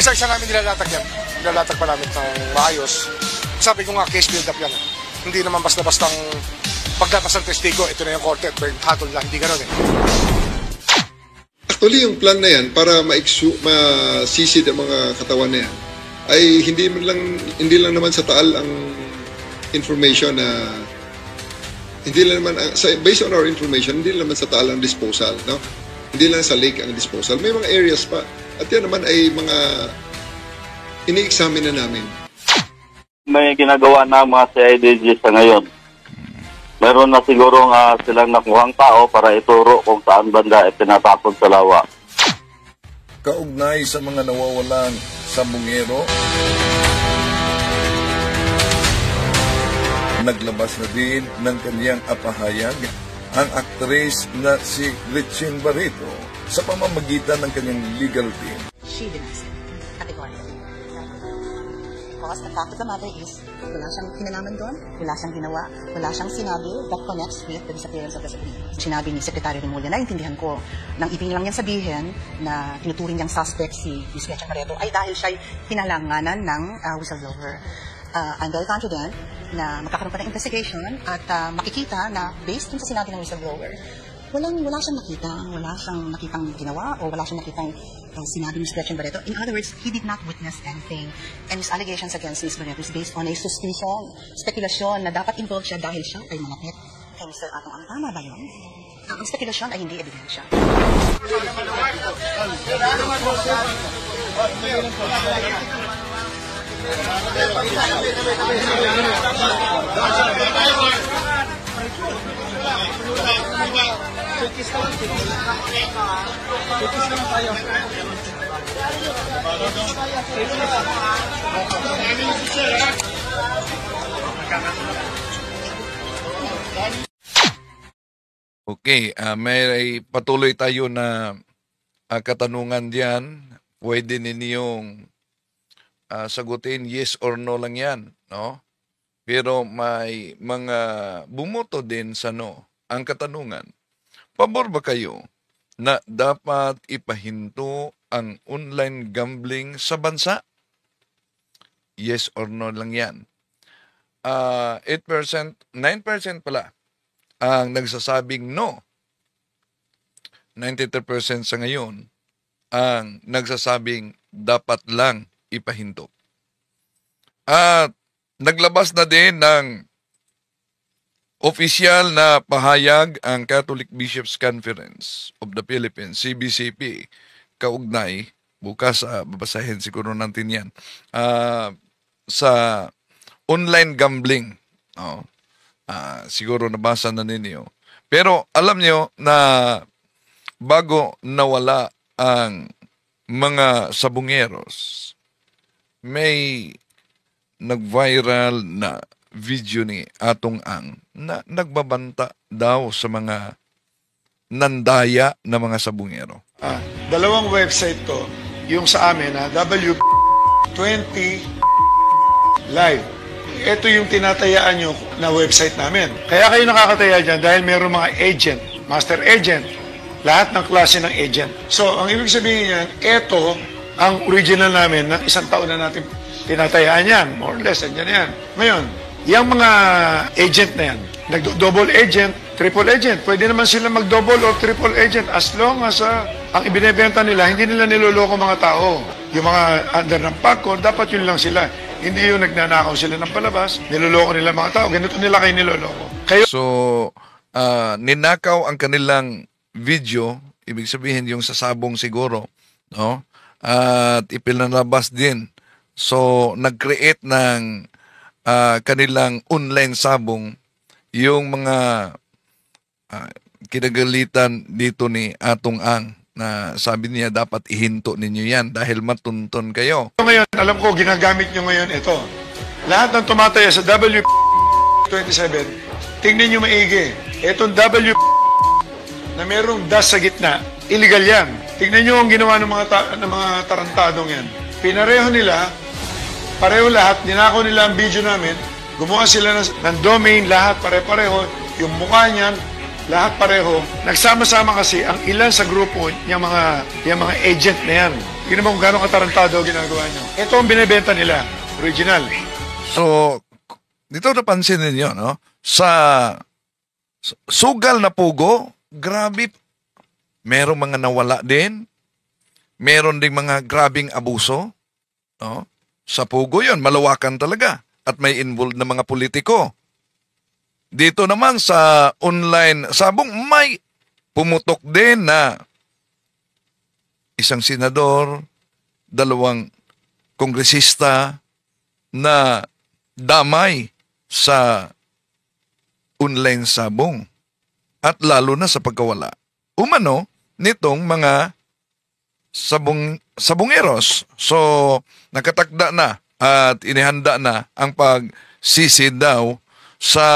Isa-isa namin nilalatag yan. Nilalatag pa namin ng maayos. Sabi ko nga, case build-up yan. Hindi naman basta-bastang pagdapas ng testigo, ito na yung korte, hatol lang, hindi gano'n eh. Actually, yung plan na yan, para masisid ang mga katawan na yan, ay hindi lang naman sa taal ang information na hindi lang naman, based on our information, hindi lang naman sa taal ang disposal, no? Hindi lang sa lake ang disposal. May mga areas pa. At yan naman ay mga ini-examine na namin. May ginagawa na mga CIDG sa ngayon. Meron na siguro silang nakuhang tao para ituro kung saan banda itinatapon sa lawa. Kaugnay sa mga nawawalang sabungero, naglabas na din ng kanyang apahayag ang aktris na si Gretchen Barreto sa pamamagitan ng kanyang legal team. She denies it. Categorically. Because the fact of the matter is, wala siyang kinalaman doon, wala siyang ginawa, wala siyang sinabi that connects with the disappearance of the Sabrina. Sinabi ni Secretary Remulla, naintindihan ko, nang ibig lang niyang sabihin na tinuturing niyang suspect si Gretchen Barreto ay dahil siya'y kinalanganan ng whistleblower. I'm very confident na magkakaroon pa ng investigation at makikita na based dun sa sinabi ng whistleblower, wala siyang nakitang ginawa o wala siyang nakitang sinabi ni Gretchen Barreto. In other words, he did not witness anything. And his allegations against Ms. Barreto is based on a suspicion, spekulasyon na dapat involved siya dahil siya ay malapit kay Mr. Atong. Ang tama ba yun? Ang spekulasyon ay hindi ebidensya. Okay, may patuloy tayo na katanungan diyan. Pwede ninyong sagutin yes or no lang yan, no? Pero may mga bumoto din sa no. Ang katanungan, pabor ba kayo na dapat ipahinto ang online gambling sa bansa? Yes or no lang yan. 8%, 9% pala ang nagsasabing no. 93% sa ngayon ang nagsasabing dapat lang ipahinto. At naglabas na din ng opisyal na pahayag ang Catholic Bishops' Conference of the Philippines, CBCP, kaugnay, bukas babasahin siguro natin yan, sa online gambling. Siguro nabasa na ninyo. Pero alam nyo na bago nawala ang mga sabungeros, may nag-viral na video ni Atong Ang na nagbabanta daw sa mga nandaya na mga sabungero. Dalawang website to, yung sa amin na W20 Live. Ito yung tinatayaan nyo na website namin. Kaya kayo nakakataya dyan dahil mayroong mga agent, master agent, lahat ng klase ng agent. So, ang ibig sabihin yan, ito ang original namin na isang taon na natin tinatayaan yan, more or less, andyan yan. Ngayon, yung mga agent na yan, nag-double agent, triple agent, pwede naman sila mag-double or triple agent as long as ang ibinebenta nila, hindi nila niloloko mga tao. Yung mga under ng PAGCOR, dapat yun lang sila. Hindi yung nagnanakaw sila ng palabas, niloloko nila mga tao, ganito nila kayo niloloko. So, ninakaw ang kanilang video, ibig sabihin yung sasabong siguro, no? At ipinalabas din. So, nag-create ng kanilang online sabong yung mga kinagalitan dito ni Atong Ang na sabi niya dapat ihinto ninyo yan dahil matunton kayo. Ngayon, alam ko, ginagamit nyo ngayon ito. Lahat ng tumataya sa W27, tingnan nyo maigi. Itong W na merong dash sa gitna, illegal yan. Tingnan nyo ang ginawa ng mga tarantadong yan. Pinareho nila, pareho lahat, ninakaw nila ang video namin, gumawa sila ng domain, lahat pare-pareho, yung mukha niyan, lahat pareho. Nagsama-sama kasi ang ilan sa grupo, yung mga agent na yan. Tingnan mo kung gano'ng katarantado ang ginagawa nyo. Ito ang binibenta nila. Original. So, dito napansin ninyo, no? Sa sugal na pugo, grabe, merong mga nawala din. Meron ding mga grabing abuso. No? Sa pugo yon, malawakan talaga. At may involved na mga politiko. Dito naman sa online sabong, may pumutok din na isang senador, 2 kongresista na damay sa online sabong at lalo na sa pagkawala umano nitong mga sabongeros. So nakatakda na at inihanda na ang pagsisid daw sa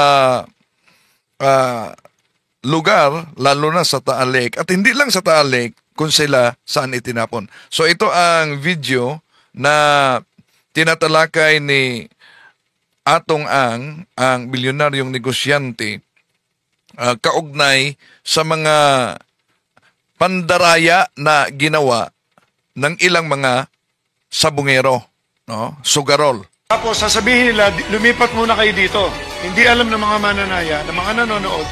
lugar, lalo na sa Taal Lake, at hindi lang sa Taal Lake kung sila saan itinapon. So ito ang video na tinatalakay ni Atong ang bilyonaryong negosyante, kaugnay sa mga pandaraya na ginawa ng ilang mga sabungero, no? Sugarol. Tapos sasabihin nila, lumipat muna kayo dito. Hindi alam ng mga mananaya, ng mga nanonood,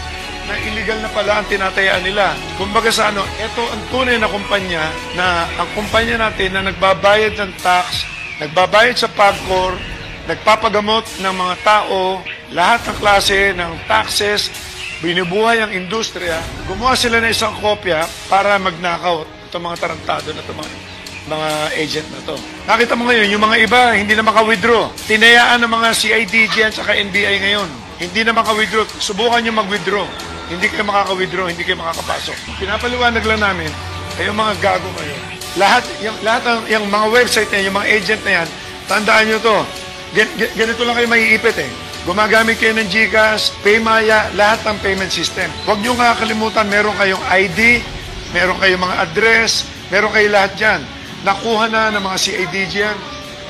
na illegal na pala ang tinatayaan nila. Kumbaga sa ito ang tunay na kumpanya, na ang kumpanya natin na nagbabayad ng tax, nagbabayad sa PAGCOR, nagpapagamot ng mga tao, lahat ng klase ng taxes, binubuhay ang industriya, gumawa sila ng isang kopya para magnakaw itong mga tarantado na itong mga agent na to. Nakita mo ngayon, yung mga iba, hindi na maka-withdraw. Tinayaan ng mga CIDG at saka NBI ngayon. Hindi na maka-withdraw. Subukan nyo mag-withdraw. Hindi kayo makaka-withdraw, hindi kayo makakapasok. Pinapaliwanag lang namin, kayong mga gago ngayon. Lahat yung mga website na yan, yung mga agent na yan, tandaan nyo to. Ganito lang kayo maiipit eh. Gumagamit kayo ng GCash, Paymaya, lahat ng payment system. Huwag nyo kakalimutan, meron kayong ID, meron kayong mga address, meron kayo lahat dyan. Nakuha na ng mga CIDG yan,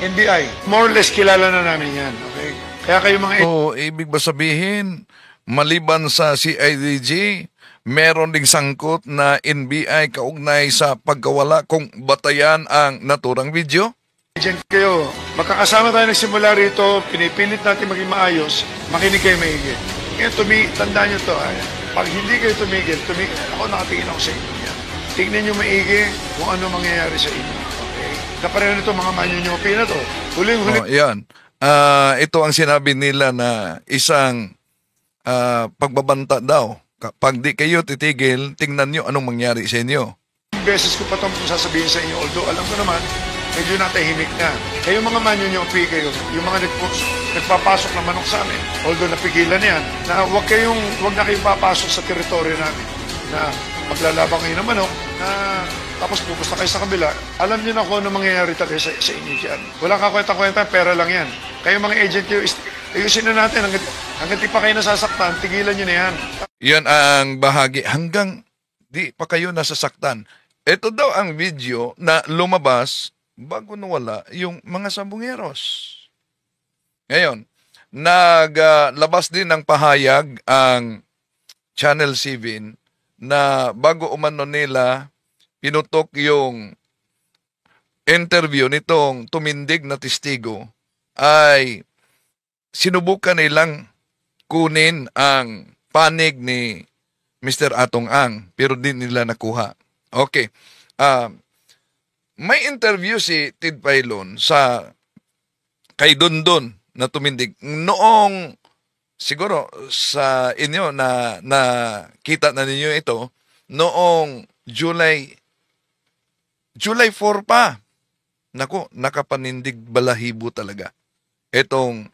NBI. More or less kilala na namin yan. Okay? Kaya kayo mga... So, ibig ba sabihin, maliban sa CIDG, meron ding sangkot na NBI kaugnay sa pagkawala kung batayan ang naturang video? Agent kayo, magkakasama tayo nagsimula rito, pinipilit natin maging maayos, makinig kayo maigi. Kaya tandaan nyo to, pag hindi kayo tumigil, ako nakatingin ako sa inyo yan. Tignan nyo maigi kung ano mangyayari sa inyo. Okay? Kapareho nito mga manyonyopi na to. Huling-huling. Yan. Ito ang sinabi nila na isang pagbabanta daw. Pag di kayo titigil, tingnan nyo anong mangyari sa inyo. Beses ko pa itong sasabihin sa inyo, although alam ko naman, medyo natahimik na. Kayong mga manyonyopi kayo, yung mga nagpapasok na manok sa amin, although napigilan yan, na wag na kayong papasok sa teritoryo namin, na maglalaban kayo ng manok, na tapos pupusta kayo sa kabila, alam niyo na kung ano mangyayari talaga sa inyo dyan. Walang kakwenta-kwenta, pera lang yan. Kayong mga agent kayo, ayusin na natin, hanggang di pa kayo nasasaktan, tigilan nyo na yan. Yan ang bahagi, hanggang di pa kayo nasasaktan. Ito daw ang video na lumabas bago nawala yung mga sabungeros. Ngayon, naglabas din ng pahayag ang Channel 7 na bago umano nila pinutok yung interview nitong tumindig na testigo, ay sinubukan nilang kunin ang panig ni Mr. Atong Ang, pero di nila nakuha. Okay. May interview si Ted Pailon sa kay Dondon na tumindig noong siguro sa inyo na kita na ninyo ito noong July 4 pa. Naku, nakapanindig balahibo talaga itong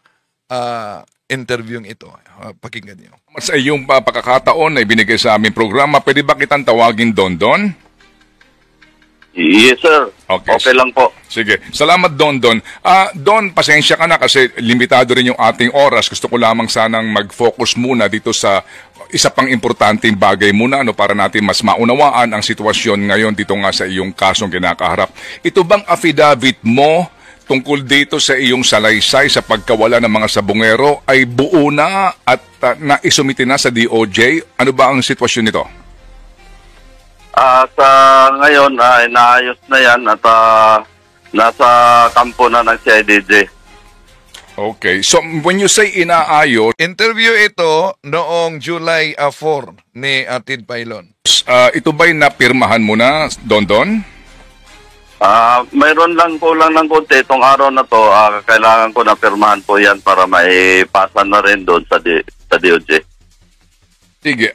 interviewing ito. Pakinggan niyo. Sa iyong pagkakataon na ibinigay sa aming programa, pwede ba kitang tawagin Dondon? Yes, sir. Okay lang po. Sige. Salamat, Don. Don, pasensya ka na kasi limitado rin yung ating oras. Gusto ko lamang sanang mag-focus muna dito sa isa pang importanteng bagay muna para natin mas maunawaan ang sitwasyon ngayon dito nga sa iyong kasong kinakaharap. Ito bang affidavit mo tungkol dito sa iyong salaysay sa pagkawala ng mga sabungero ay buo na at naisumite na sa DOJ? Ano ba ang sitwasyon nito? Sa ngayon, inaayos na yan at nasa kampo na ng CIDJ. Okay. So, when you say inaayos, Interview ito noong July 4 ni Atid Pailon. ito ba'y napirmahan mo na, Dondon? Mayroon lang kulang ng konti itong araw na to. Kailangan ko na pirmahan po yan para maipasa na rin doon sa DOJ. Sige.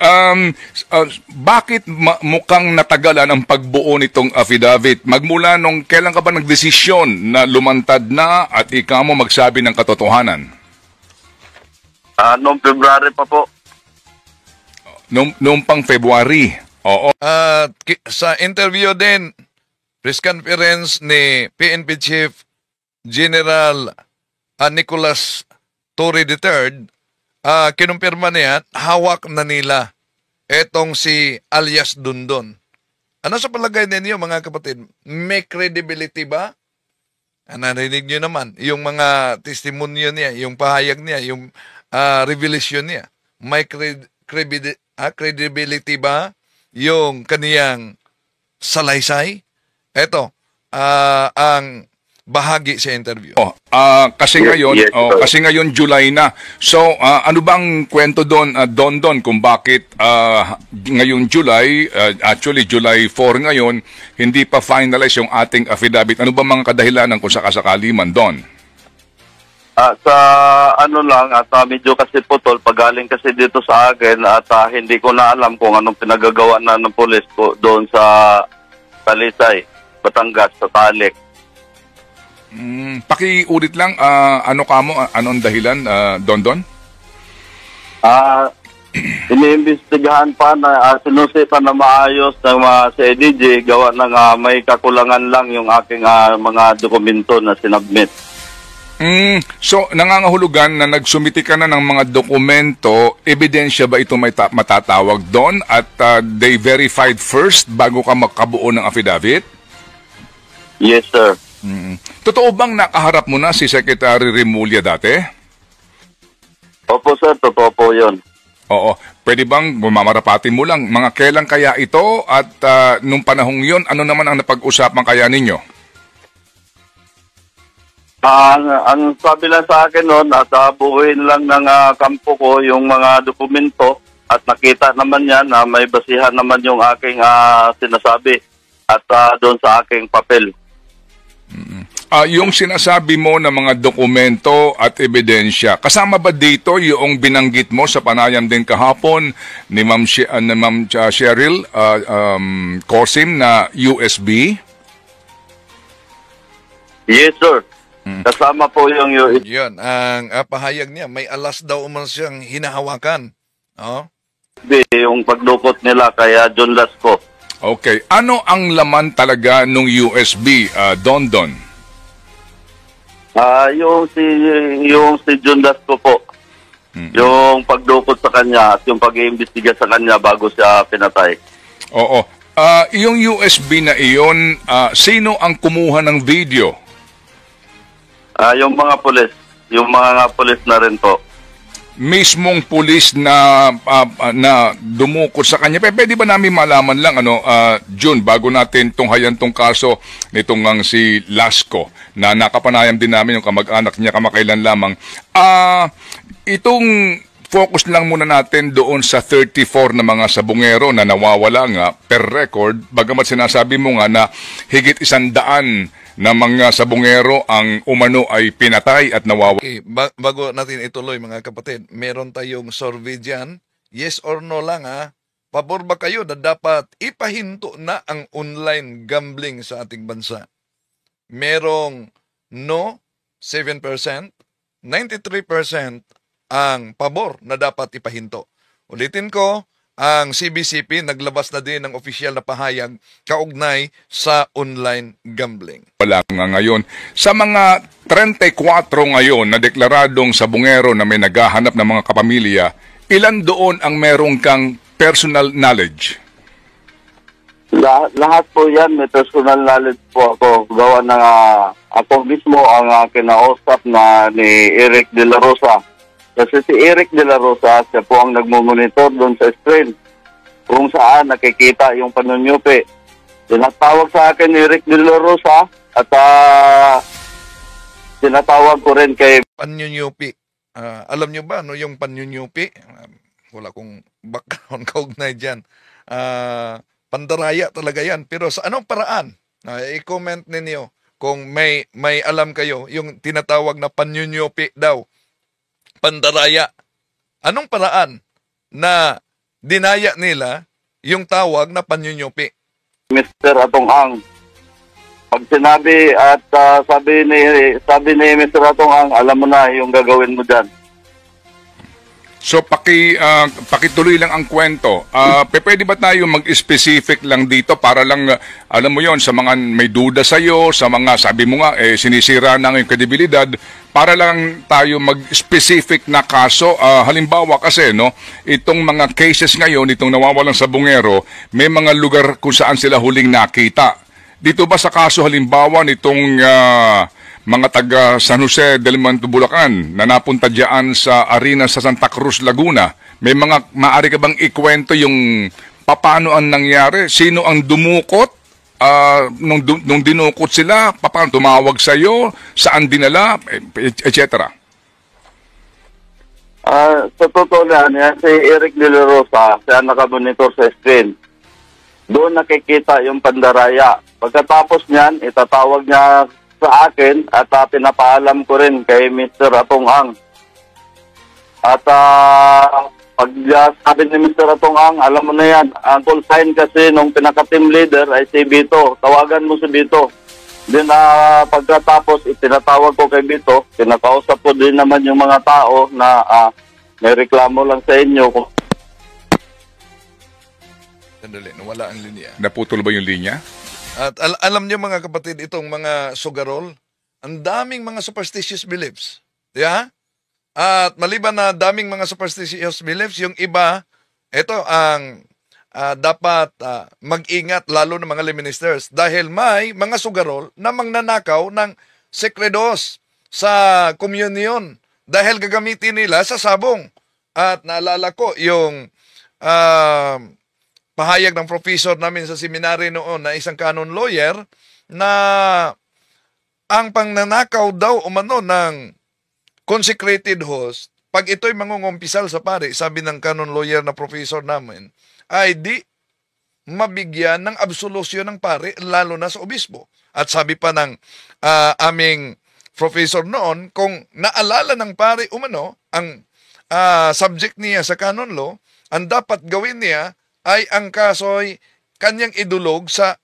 Bakit mukhang natagalan ang pagbuo nitong affidavit? Magmula nung kailan ka ba nagdesisyon na lumantad na at ikaw mo magsabi ng katotohanan? Noong February pa po. Noong pang February. Oo. At sa interview din, press conference ni PNP Chief General Nicolas Torre III, kinumpirma niya, hawak na nila etong si alias Dondon. Ano sa palagay ninyo, mga kapatid? May credibility ba? Narinig nyo naman, yung mga testimonyo niya, yung pahayag niya, yung revelation niya. May credibility ba yung kaniyang salaysay? Ito, ang bahagi sa interview. Kasi ngayon, Yes, sir. kasi ngayon July na. So, ano bang kwento doon, Dondon, kung bakit ngayon July, actually July 4 ngayon, hindi pa finalize yung ating affidavit? Ano ba mga kadahilanan kung sakasakali man doon? Sa ano lang, at medyo kasi putol, pagaling kasi dito sa akin at hindi ko na alam kung anong pinagagawa na ng pulis ko doon sa Talisay, Batangas, sa Talik. Pakiulit lang, anong dahilan, Dondon? Iniimbestigahan pa na sinusipan na maayos ng mga CIDJ, gawa ng may kakulangan lang yung aking mga dokumento na sinubmit. So, nangangahulugan na nagsumiti ka na ng mga dokumento, ebidensya ba ito may matatawag doon at they verified first bago ka makabuo ng affidavit? Yes, sir. Totoo bang nakaharap mo na si Secretary Remulla dati? Opo, sir. Totoo po yun. Oo. Pwede bang mamarapatin mo lang? Mga kailan kaya ito at nung panahong yon, ano naman ang napag-usapan kaya ninyo? Ang sabi lang sa akin noon at buuin lang ng kampo ko yung mga dokumento at nakita naman yan na may basihan naman yung aking sinasabi at doon sa aking papel. Yung sinasabi mo na mga dokumento at ebidensya, kasama ba dito yung binanggit mo sa panayam din kahapon ni Ma'am Cheryl Cosim na USB? Yes, sir. Kasama po yung USB. Yun, ang pahayag niya, may alas daw umang siyang hinahawakan. Yung pagdukot nila kaya John Lasco. Okay. Ano ang laman talaga nung USB, Dondon? Yung si John Lasco po. Yung pagdukot sa kanya at yung pag-iimbestiga sa kanya bago siya pinatay. Oo. Yung USB na iyon, sino ang kumuha ng video? Yung mga pulis. Yung mga pulis na rin po. Mismong pulis na dumukot sa kanya. Pwede ba namin malaman lang, June, bago natin tunghayan tong kaso nitong ang si Lasco, na nakapanayam din namin yung kamag-anak niya kamakailan lamang. Itong focus lang muna natin doon sa 34 na mga sabungero na nawawala nga per record, bagamat sinasabi mo nga na higit 100 na mga sabungero ang umano ay pinatay at nawawala. Okay, bago natin ituloy, mga kapatid, meron tayong survey dyan. Yes or no lang, Pabor ba kayo na dapat ipahinto na ang online gambling sa ating bansa? Merong no, 7%, 93% ang pabor na dapat ipahinto. Ulitin ko, ang CBCP naglabas na din ng opisyal na pahayag kaugnay sa online gambling. Wala nga ngayon. Sa mga 34 ngayon na deklaradong sabungero na may naghahanap ng mga kapamilya, ilan doon ang merong kang personal knowledge? Lahat po yan, may personal knowledge po ako. Gawa ng ako mismo ang kinausap na ni Eric De La Rosa. Kasi si Eric De La Rosa, siya po ang nagmumonitor doon sa screen. kung saan nakikita yung panunyupi. Tinatawag sa akin ni Rick De La Rosa at tinatawag ko rin kay Panyunyupi. Alam nyo ba, no, yung panyunyupi? Wala kong background kaugnay dyan. Pandaraya talaga yan. Pero sa anong paraan? I-comment ninyo kung may alam kayo, yung tinatawag na panyunyupi daw. Pandaraya. Anong paraan na dinaya nila yung tawag na panyunyupi? Mr. Atong Ang. Pag sinabi at sabi ni Mr. Atong Ang, alam mo na yung gagawin mo dyan. So pakituloy lang ang kwento. Pwede ba tayo mag-specific lang dito para lang alam mo yon sa mga may duda sa iyo, sa mga sabi mo nga sinisira na ng kredibilidad, para lang tayo mag-specific na kaso. Halimbawa kasi no, itong mga cases ngayon, itong nawawalang sabungero, may mga lugar kung saan sila huling nakita. Dito ba sa kaso halimbawa nitong mga taga San Jose del Monte, Bulacan na napunta diyan sa arena sa Santa Cruz, Laguna, may mga maaari ka bang ikwento yung paano ang nangyari? Sino ang dumukot? Nung dinukot sila, paano tumawag sa iyo? Saan dinala? Etc. Sa totoo yan, si Eric De La Rosa, siya nakamonitor sa screen. Doon nakikita yung pandaraya. Pagkatapos niyan, itatawag niya sa akin at pinapaalam ko rin kay Mr. Atong Ang. At pag sabi ni Mr. Atong Ang, alam mo na yan, ang call sign kasi nung pinaka-team leader ay si Bito. Tawagan mo si Bito. Then pagkatapos itinatawag ko kay Bito, pinakausap ko din naman yung mga tao na may reklamo lang sa inyo. Sandali, nawala ang linya. Naputol ba yung linya? At alam niyo mga kapatid, itong mga sugarol, ang daming mga superstitious beliefs. Yeah? At maliban na daming mga superstitious beliefs, yung iba, ito ang dapat mag-ingat lalo ng mga lay ministers dahil may mga sugarol na magnanakaw ng sekredos sa komunyon dahil gagamitin nila sa sabong. At naalala ko yung pahayag ng professor namin sa seminary noon na isang canon lawyer na ang pangnanakaw daw umano ng consecrated host, pag ito'y mangungumpisal sa pare, sabi ng canon lawyer na professor namin, ay di mabigyan ng absolusyon ng pare, lalo na sa obispo. At sabi pa ng aming professor noon, kung naalala ng pare umano, ang subject niya sa canon law, ang dapat gawin niya ay ang kaso'y kanyang idulog sa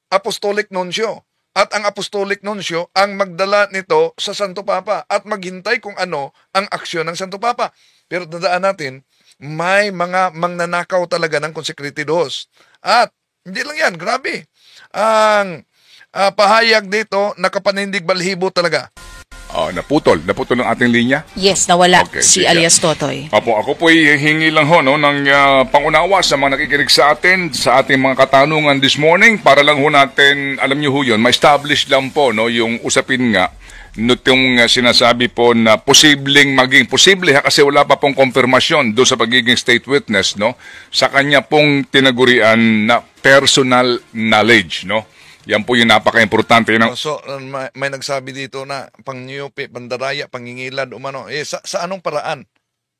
apostolic nuncio. At ang apostolic nuncio ang magdala nito sa Santo Papa at maghintay kung ano ang aksyon ng Santo Papa. Pero tandaan natin, may mga mangnanakaw talaga ng consecrated host. At hindi lang yan, grabe. Ang pahayag dito, nakapanindig balhibo talaga. Naputol ang ating linya. Yes, nawala Okay, si sige. alias Totoy. Opo, ako po hingi lang ho no, ng pangunawa sa mga nakikinig sa atin, sa ating mga katanungan this morning, para lang ho natin, alam niyo ho yun, ma-establish lang po no, yung usapin nga, nitong sinasabi po na posible ha, kasi wala pa pong konfirmasyon doon sa pagiging state witness, no, sa kanya pong tinagurian na personal knowledge, no. Yan po yung napaka-importante. So, may nagsabi dito na pangnyupi, pandaraya, pangingilad, umano. Sa anong paraan?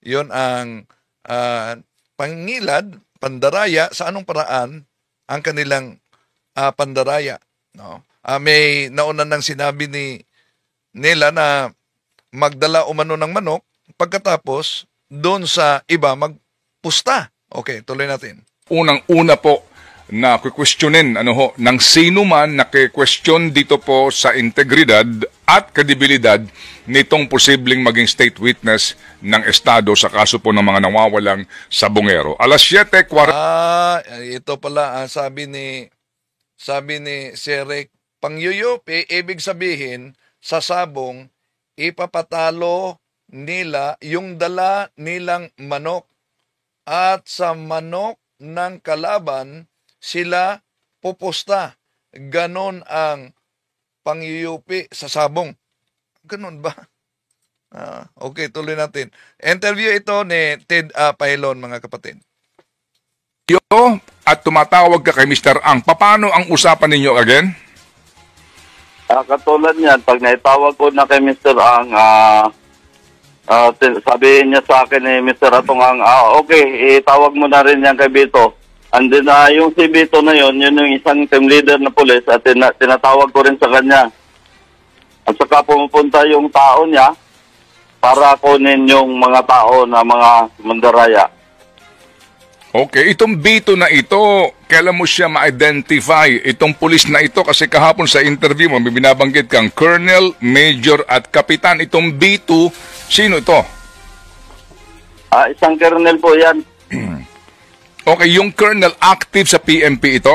Yun ang pangingilad, pandaraya, sa anong paraan ang kanilang pandaraya? No? May nauna nang sinabi nila na magdala umano ng manok, pagkatapos, doon sa iba magpusta. Okay, tuloy natin. Unang-una po, na kukwestiyonin ng sino man na question dito po sa integridad at kredibilidad nitong posibleng maging state witness ng Estado sa kaso po ng mga nawawalang sabongero. Alas 7:40. Ito pala sabi ni Serek, pangyuyupi, ibig sabihin sa sabong ipapatalo nila yung dala nilang manok at sa manok ng kalaban sila pupusta. Ganon ang pangyuyupi sa sabong. Ganon ba? Okay, tuloy natin. Interview ito ni Ted Pailon, mga kapatid. at tumatawag ka kay Mr. Ang. Paano ang usapan ninyo again? Katulad niyan, pag naitawag ko na kay Mr. Ang, sabihin niya sa akin Mr. Atong Ang, okay, itawag mo na rin yan kay Bito. And then yung si Bito na yun yung isang team leader na pulis at tinatawag ko rin sa kanya. At saka pumupunta yung tao niya para kunin yung mga tao na mga mandaraya. Okay, itong Bito na ito, kailan mo siya ma-identify? Itong pulis na ito, kasi kahapon sa interview mo, may binabanggit kang Colonel, Major at Kapitan. Itong Bito, sino ito? Isang colonel po yan. Okay, yung Colonel active sa PNP ito?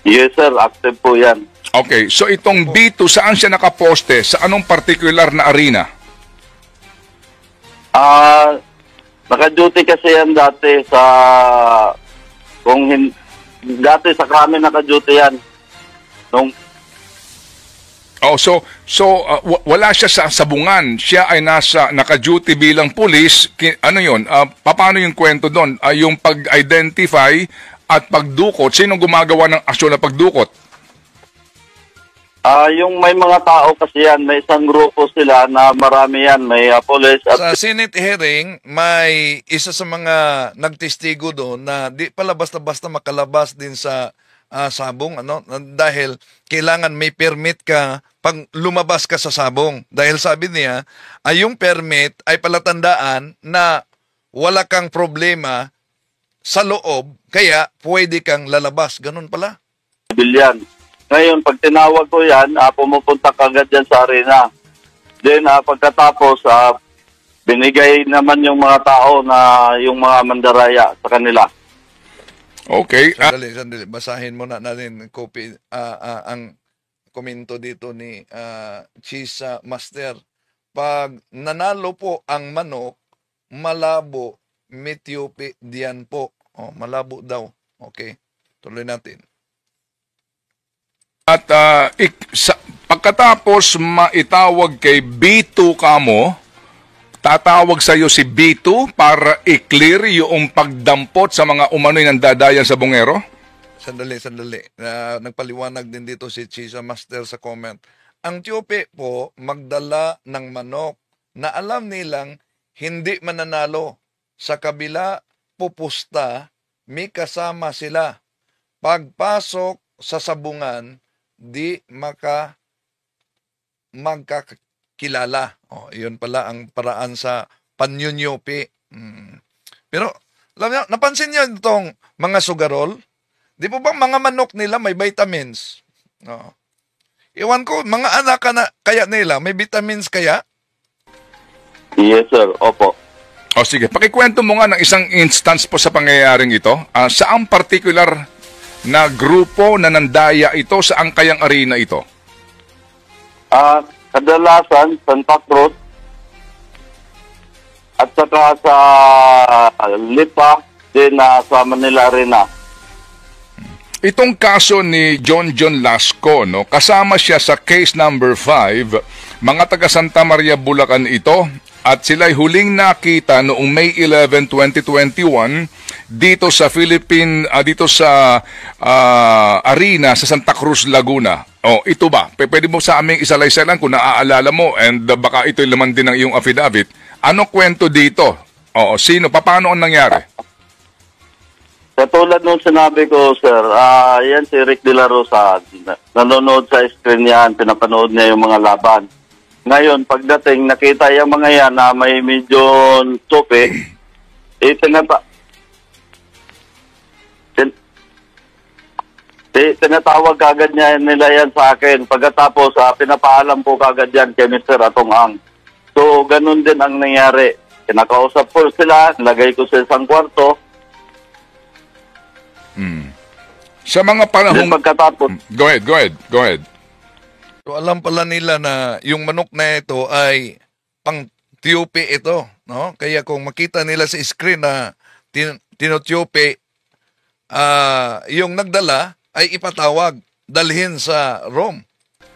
Yes sir, active po yan. Okay, so itong Bito, saan siya nakaposte? Sa anong particular na arena? Naka-duty kasi yan dati sa dati sa kami naka-duty yan. Wala siya sa sabungan. Siya ay naka-duty bilang pulis. Ano 'yon? Paano yung kwento doon? Yung pag-identify at pagdukot, sino gumagawa ng aksyon na pagdukot? Yung may mga tao kasi yan, may isang grupo sila na marami yan, may police at... Sa Senate hearing, may isa sa mga nagtestigo doon na di pala basta-basta makalabas din sa sabong, ano? Dahil kailangan may permit ka pag lumabas ka sa sabong. Dahil sabi niya, yung permit ay palatandaan na wala kang problema sa loob, kaya pwede kang lalabas. Ganun pala. Bilyan. Ngayon, pag tinawag ko yan, pumupunta kagad yan sa arena. Then, pagkatapos, binigay naman yung mga tao na yung mga mandaraya sa kanila. Okay. Sandali. Basahin muna natin copy, ang komento dito ni Chisa Master. Pag nanalo po ang manok, malabo, mityopi diyan po. Malabo daw. Okay. Tuloy natin. At pagkatapos maitawag kay B2 kamo, tatawag sa iyo si B2 para i-clear yung pagdampot sa mga umano'y nandadayan sa bungero? Sandali. Nagpaliwanag din dito si Chisa Master sa comment. Ang tiyupi po magdala ng manok na alam nilang hindi mananalo. Sa kabila pupusta, may kasama sila. Pagpasok sa sabungan, di magkakilala. Iyon pala ang paraan sa panyunyopi. Pero, alam niyo, napansin niyo itong mga sugarol? Di po ba mga manok nila may vitamins? Iwan ko, mga anak kaya nila, may vitamins kaya? Yes sir, opo. Sige, pakikwento mo nga ng isang instance po sa pangyayaring ito. Saang particular na grupo na nandaya ito, saan kayang arena ito? Kadalasan, Santa Cruz at saka sa Lipa din sa Manila Arena. Itong kaso ni John Lasco, no, kasama siya sa case number 5, mga taga Santa Maria, Bulacan ito, at sila'y huling nakita noong May 11, 2021 dito sa dito sa arena sa Santa Cruz, Laguna. Ito ba? Pwede mo sa aming isalaysay lang kung naaalala mo, and baka ito'y laman din ng iyong affidavit. Ano kwento dito? Sino? Paano ang nangyari? Katulad nung sinabi ko, sir, yan si Rick De La Rosa, nanonood sa screen yan, pinapanood niya yung mga laban. Ngayon, pagdating, nakita yung mga yan na may medyo tupi, tinatawag kagad nila yan sa akin. Pagkatapos, pinapaalam po kagad yan kay Mr. Atong Ang. So, ganun din ang nangyari. Kinakausap ko sila, nilagay ko sa isang kwarto. Sa mga panahong... Pagkatapos... Go ahead. So, alam pala nila na yung manok na ito ay pang tiyupi ito, no? Kaya kung makita nila sa screen na tinutiyupi, yung nagdala ay ipatawag, dalhin sa room.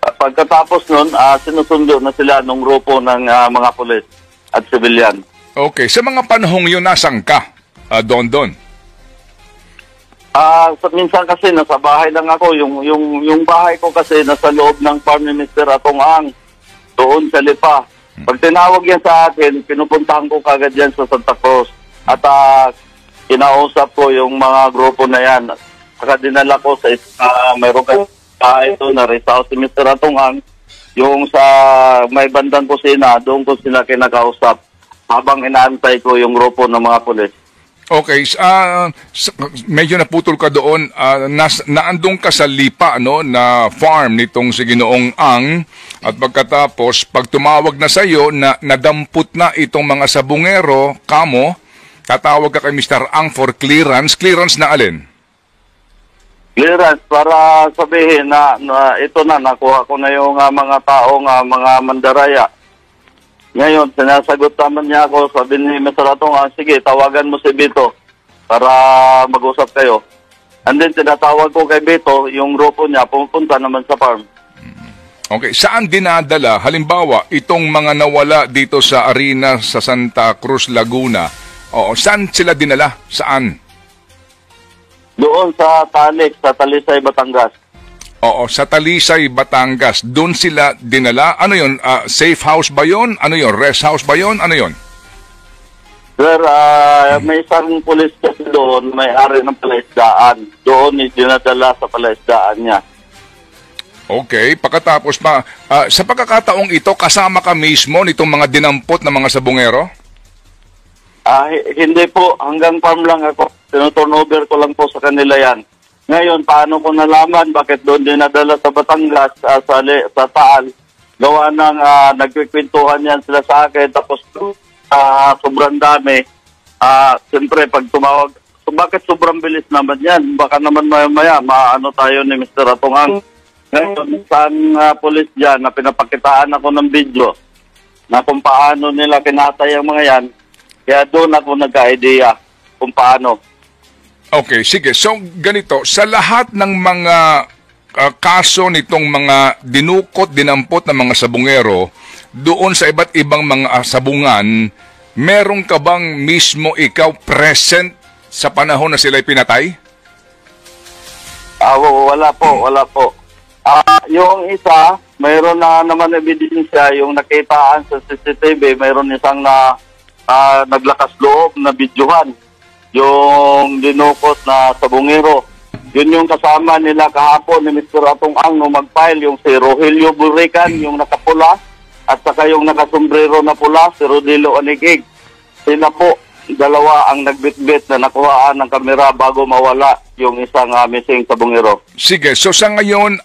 Pagkatapos nun, sinusundo na sila nung grupo ng mga pulis at civilian. Okay, sa mga panahong yun, nasan ka, Don? Minsan kasi nasa bahay lang ako. Yung bahay ko kasi nasa loob ng farm ni Mr. Atong Ang. Doon sa Lipa. Pag tinawag yan sa akin, pinupuntahan ko kagad yan sa Santa Cruz. At kinausap ko yung mga grupo na yan. Saka dinala ko sa mayroon kayo ito na Rizal si Mr. Atong Ang. Yung sa may bandang kusina, doon ko sila kinakausap. Habang inaantay ko yung grupo ng mga pulis. Okay, medyo naputol ka doon. Naandong ka sa Lipa, no, na farm nitong si Ginoong Ang. At pagkatapos, pag tumawag na sa iyo na nadampot na itong mga sabungero, kamo, tatawag ka kay Mr. Ang for clearance. Clearance na alin? Clearance para sabihin na ito na, nakuha ko na yung mga taong mga mandaraya. Ngayon, sinasagot naman niya ako, sabi ni Mr. Atong, sige, tawagan mo si Bito para mag-usap kayo. And then, tinatawag ko kay Bito, yung grupo niya, pumunta naman sa farm. Okay, saan dinadala, halimbawa, itong mga nawala dito sa arena sa Santa Cruz, Laguna? Oo, saan sila dinala? Saan? Doon sa Talik, sa Talisay, Batangas. Oo, sa Talisay, Batangas. Doon sila dinala. Ano yun? Safe house ba yun? Ano yun? Rest house ba yun? Ano yun? Sir, may isang pulis kasi doon, may-ari ng palaisdaan. Doon dinadala sa palaisdaan niya. Okay, pagkatapos pa, sa pagkakataong ito, kasama ka mismo nitong mga dinampot na mga sabungero? Hindi po, hanggang farm lang ako. Tinuturnover ko lang po sa kanila yan. Ngayon, paano ko nalaman bakit doon dinadala sa Batangas, sa Taal, gawa ng nagkikwentuhan yan sila sa akin, tapos sobrang dami. Siyempre, pag tumawag, bakit sobrang bilis naman yan? Baka naman maya maano tayo ni Mr. Atong Ang. Ngayon, isang pulis dyan na pinapakitaan ako ng video na kung paano nila kinatay ang mga yan, kaya doon ako nagka-idea kung paano. Okay, sige. So, ganito, sa lahat ng mga kaso nitong mga dinukot, dinampot ng mga sabungero, doon sa iba't ibang mga sabungan, meron ka bang mismo ikaw present sa panahon na sila'y pinatay? Wala po. Yung isa, mayroon na naman ebidensya, yung nakitaan sa CCTV, mayroon isang naglakas loob na videohan. Yung dinukot na sabungero. Yun yung kasama nila kahapon ni Mr. Atong Ang nung mag-file, yung si Rogelio Burican, yung nakapula, at saka yung nakasombrero na pula, si Rodilo Anigig. Sila po, dalawa ang nagbitbit na nakuhaan ng kamera bago mawala yung isang missing sabungero. Sige, so sa ngayon,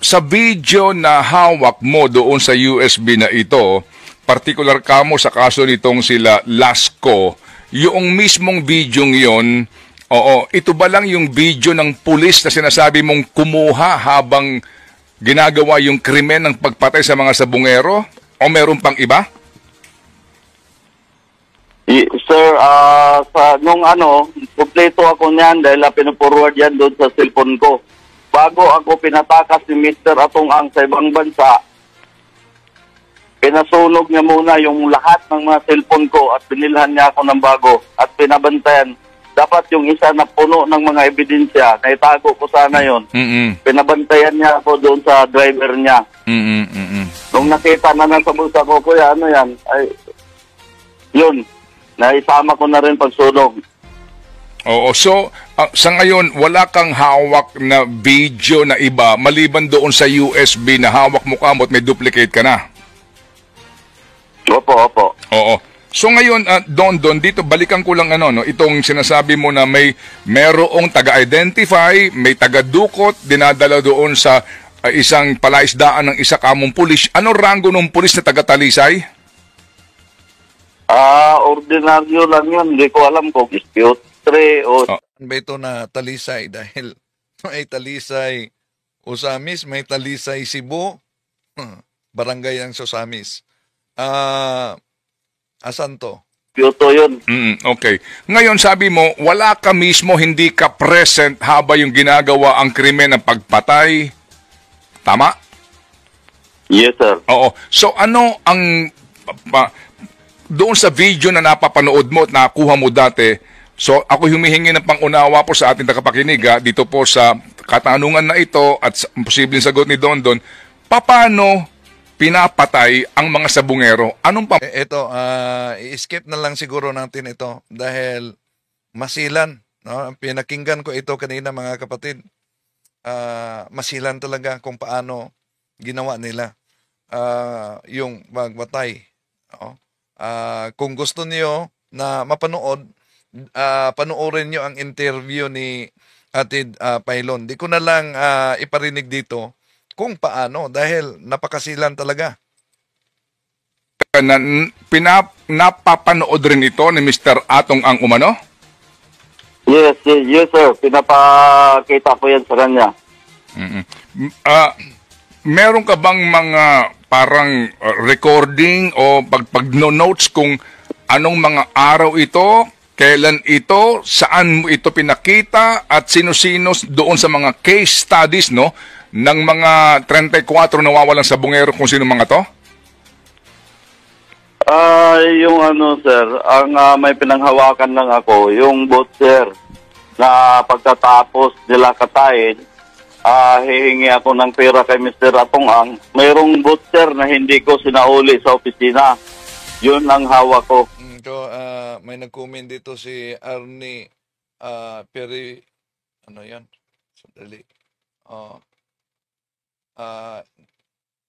sa video na hawak mo doon sa USB na ito, particular kamo sa kaso nitong sila Lasco, yung mismong video yon, ito ba lang yung video ng pulis na sinasabi mong kumuha habang ginagawa yung krimen ng pagpatay sa mga sabungero? O meron pang iba? Sir, nung kompleto ako niyan dahil pinuforward yan doon sa cellphone ko. Bago ako pinatakas ni Mr. Atong Ang sa ibang bansa, pinasunog niya muna yung lahat ng mga cellphone ko at binilhan niya ako ng bago at pinabantayan. Dapat yung isa na puno ng mga ebidensya, naitago ko sana yun. Pinabantayan niya ako doon sa driver niya. Nung nakita na nasa bulsa ko, kuya, ano yan? Ay, yun, naisama ko na rin pagsunog. Oo, so sa ngayon, wala kang hawak na video na iba maliban doon sa USB na hawak mo ka mo at may duplicate ka na? Opo. Oo. So ngayon, Don, dito balikan ko lang itong sinasabi mo na merong taga-identify, may taga-dukot, dinadala doon sa isang palaisdaan ng isa kamong pulis. Anong rango ng pulis na taga-Talisay? Ordinaryo lang yun. Hindi ko alam kung dispute 3 o... Ba ito na Talisay dahil may Talisay Osamis, may Talisay Cebu, barangay ang Sosamis. Asan to? Kyoto yun. Okay. Ngayon sabi mo, wala ka mismo, hindi ka present habang yung ginagawa ang krimen ng pagpatay. Tama? Yes, sir. Oo. So ano ang doon sa video na napapanood mo at nakuha mo dati, So ako humihingi ng pangunawa po sa ating tagapakinig dito po sa katanungan na ito at sa posibleng sagot ni Dondon, paano pinapatay ang mga sabungero? Anong Ito, i-skip na lang siguro natin ito dahil masilan. No? Pinakinggan ko ito kanina mga kapatid. Masilan talaga kung paano ginawa nila yung magbatay. No? Kung gusto niyo na mapanood, panoorin nyo ang interview ni Atid Pailon. Di ko na lang iparinig dito kung paano dahil napakasilan talaga. Napapanood rin ito ni Mr. Atong ang umano? Yes, sir. Pinapakita ko yan sa kanya. Meron ka bang mga parang recording o pag-notes kung anong mga araw ito, kailan ito, saan mo ito pinakita, at sino-sino doon sa mga case studies, no, ng mga 34 nawawalang sabungero, kung sino mga to? Yung sir, ang may pinanghawakan lang ako, yung boat, sir, na pagkatapos nila katayin, hihingi ako ng pera kay Mr. Atong Ang. Mayroong boat, sir, na hindi ko sinauli sa opisina. Yun ang hawak ko. So, may nag-comment dito si Arnie Peri, ano yan? Sandali.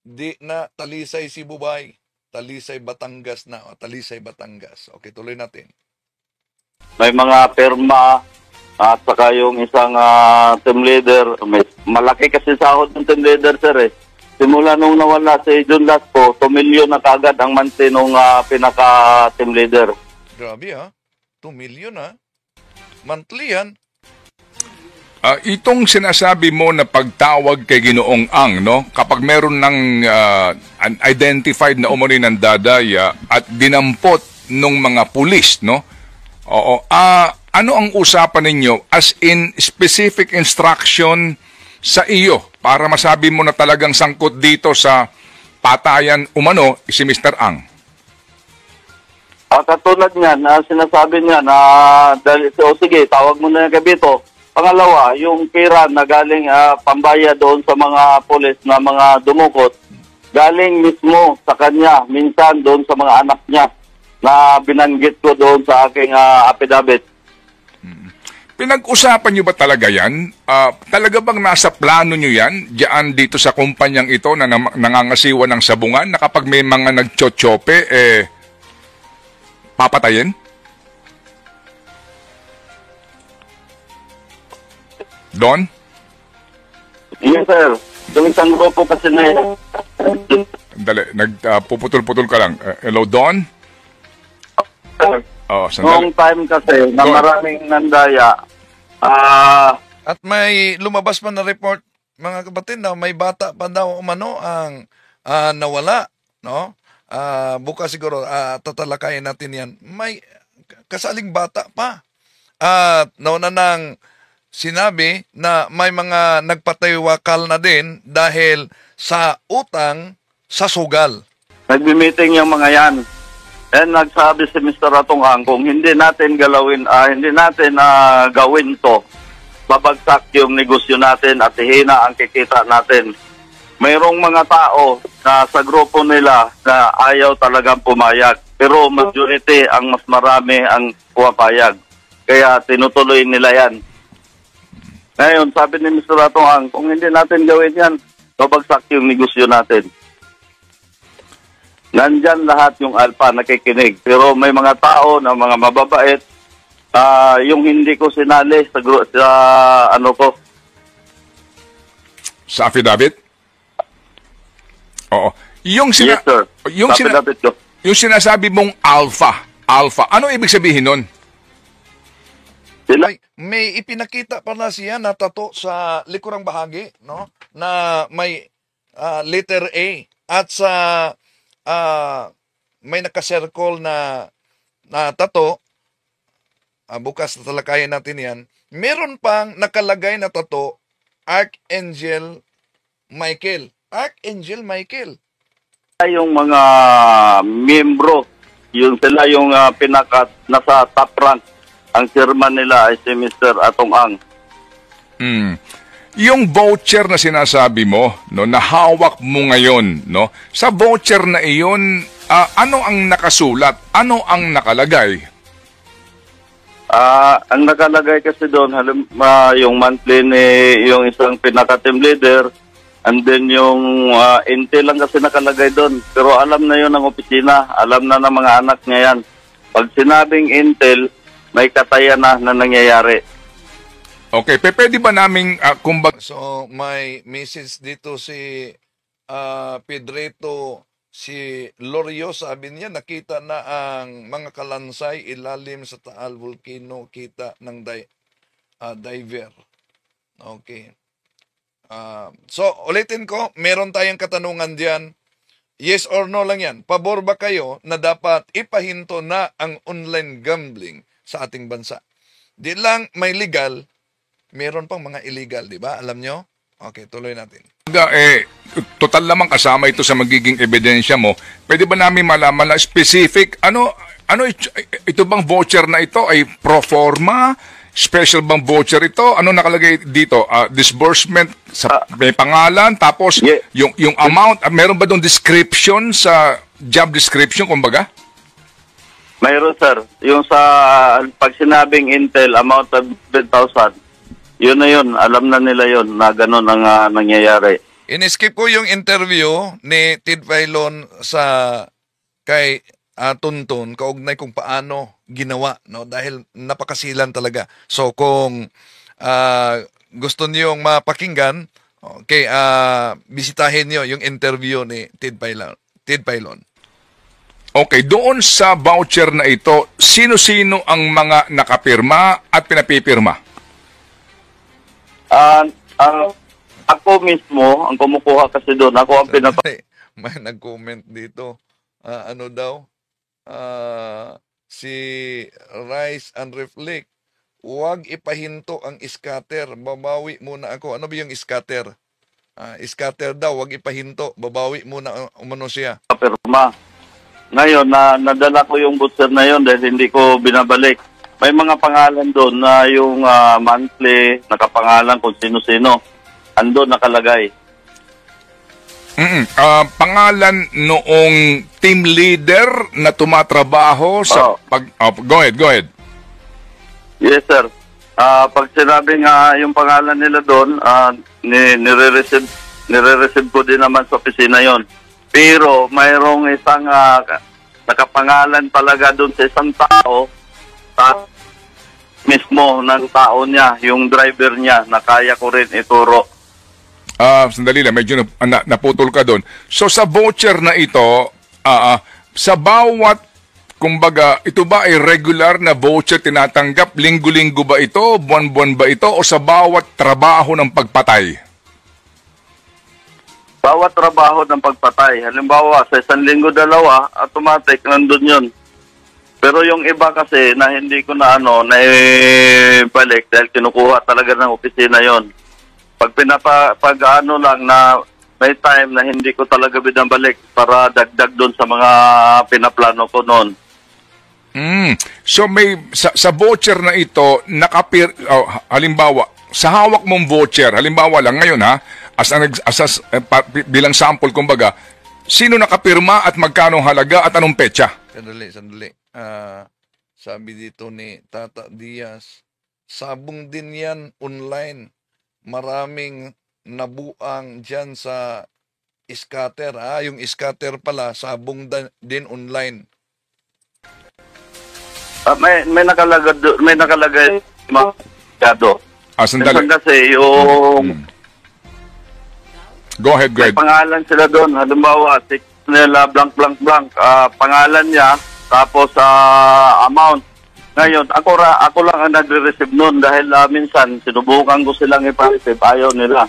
Di na Talisay si Bubay. Talisay Batangas na. Talisay Batangas. Okay, tuloy natin. May mga perma at saka yung isang team leader. Malaki kasi sahod ng team leader, sir, eh. Simula nung nawala si John Lasco, 2 million na kagad ang monthly nung pinaka-team leader. Grabe 2 million monthly yan. Itong sinasabi mo na pagtawag kay Ginoong Ang, no? Kapag meron ng identified na umano'y ng dadaya at dinampot ng mga pulis, no? Oo. Ano ang usapan ninyo as in specific instruction sa iyo para masabi mo na talagang sangkot dito sa patayan umano si Mr. Ang? Katulad niyan, sinasabi niya na sige, tawag mo na yung kabito. Pangalawa, yung pera na galing pambaya doon sa mga pulis na mga dumukot, galing mismo sa kanya, minsan doon sa mga anak niya na binanggit ko doon sa aking affidavit. Pinag-usapan nyo ba talaga yan? Talaga bang nasa plano nyo yan, diyan dito sa kumpanyang ito na nangangasiwa ng sabungan, na kapag may mga nagtsotsope, papatayin? Don? Yes, sir. Yung isang grupo kasi na yun. Dali, puputol-putol ka lang. Hello, Don? Sandali. Noong time kasi na maraming nandaya, At may lumabas pa na report, mga kapatid, na may bata pa daw umano ang nawala, no? Bukas siguro tatalakayin natin yan. May kasaling bata pa. At nauna nang sinabi na may mga nagpatiwakal na din dahil sa utang sa sugal. nagbi-meeting yung mga yan. And nagsabi si Mr. Atong Ang, kung hindi natin gawin to, babagsak yung negosyo natin at hihina ang kikita natin. Mayroong mga tao na sa grupo nila na ayaw talagang pumayag. Pero majority, ang mas marami ang pumapayag. Kaya tinutuloy nila yan. Ngayon, sabi ni Mr. Atong Ang, kung hindi natin gawin yan, babagsak yung negosyo natin. Nandyan lahat yung alpha nakikinig. Pero may mga tao na mga mababait, yung hindi ko sinali sa ano ko. Sa affidavit? Oo. Yes, sir. Sa affidavit ko. Yung sinasabi mong alpha, ano ibig sabihin nun? May ipinakita pa na siya na tato sa likurang bahagi, no? Na may letter A at sa may naka-circle na tato. Bukas tatalakayin natin yan. Meron pang nakalagay na tato, Archangel Michael. Archangel Michael. Yung mga miyembro, yun sila yung nasa top rank ang chairman nila ay si Mr. Atong Ang. Mm. Yung voucher na sinasabi mo, no, na hawak mo ngayon, no, sa voucher na iyon, ano ang nakasulat? Ano ang nakalagay? Ang nakalagay kasi doon, yung monthly ni yung isang pinaka-team leader, and then yung intel lang kasi nakalagay doon. Pero alam na yun ng opisina, alam na ng mga anak niya yan. Pag sinabing intel, may katayan na nangyayari. Okay, pwede ba naming, kumbaga, So, may message dito si Pedrito, si Lorio, sabi niya, nakita na ang mga kalansay ilalim sa Taal Volcano, kita ng diver. Okay. So, ulitin ko, meron tayong katanungan diyan. Yes or no lang yan. Pabor ba kayo na dapat ipahinto na ang online gambling sa ating bansa? Di lang may legal, meron pang mga illegal, di ba? Alam nyo? Okay, tuloy natin. total lamang kasama ito sa magiging ebidensya mo, pwede ba namin malaman na specific, ito bang voucher na ito ay pro forma? Special bang voucher ito? Ano nakalagay dito? Disbursement sa may pangalan, tapos yung amount, meron ba doon description sa job description, kumbaga? Mayroon, sir. Yung sa pag sinabing Intel, amount of 10,000, yun na yun. Alam na nila yun na gano'n ang nangyayari. In-skip ko yung interview ni Ted Filon sa kay Tuntun, kaugnay kung paano ginawa, no? Dahil napakasilan talaga. So kung gusto niyong mapakinggan, okay, bisitahin niyo yung interview ni Ted Filon. Okay, doon sa voucher na ito, sino-sino ang mga nakapirma at pinapipirma? Ako mismo, ang kumukuha kasi doon, ako ang May nag-comment dito. Ano daw? Si Rise and Reflect, huwag ipahinto ang scatter. Babawi muna ako. Ano ba yung scatter? Scatter daw, huwag ipahinto. Babawi muna umano siya. Pirma. Ngayon, nadala ko yung booster na yun dahil hindi ko binabalik. May mga pangalan doon na yung monthly, nakapangalan kung sino-sino. Andun nakalagay. Pangalan noong team leader na tumatrabaho sa go ahead. Yes, sir. Pag sinabing yung pangalan nila doon, nire-receive ko din naman sa opisina yon. Pero mayroong isang nakapangalan talaga doon sa isang tao, mismo ng tao niya, yung driver niya, na kaya ko rin ituro. Sandali lang, medyo naputol ka doon. So sa voucher na ito, sa bawat, kumbaga, ito ba ay regular na voucher tinatanggap? Linggo-linggo ba ito? Buwan-buwan ba ito? O sa bawat trabaho ng pagpatay? Bawat trabaho ng pagpatay. Halimbawa, sa isang linggo, dalawa, automatic, nandun yun. Pero yung iba kasi na hindi ko na naibalik dahil kinukuha talaga ng opisina yon. Pag lang na may time na hindi ko talaga binabalik para dagdag doon sa mga pinaplano ko noon. So may sa voucher na ito halimbawa sa hawak mong voucher, halimbawa lang ngayon bilang sample kumbaga, sino nakapirma at magkano halaga at anong petsa? Sandali. Sabi dito ni Tata Diaz, sabong din yan online. Maraming nabuang dyan sa scatter. Yung scatter pala, sabong din online. May nakalagay masyado. Sandali. Kasi yung Go ahead. may pangalan sila doon. Halimbawa, nila blank. Pangalan niya, tapos amount. Ngayon, ako lang ang nagre-receive noon dahil minsan sinubukan ko silang ipa-receive, ayaw nila.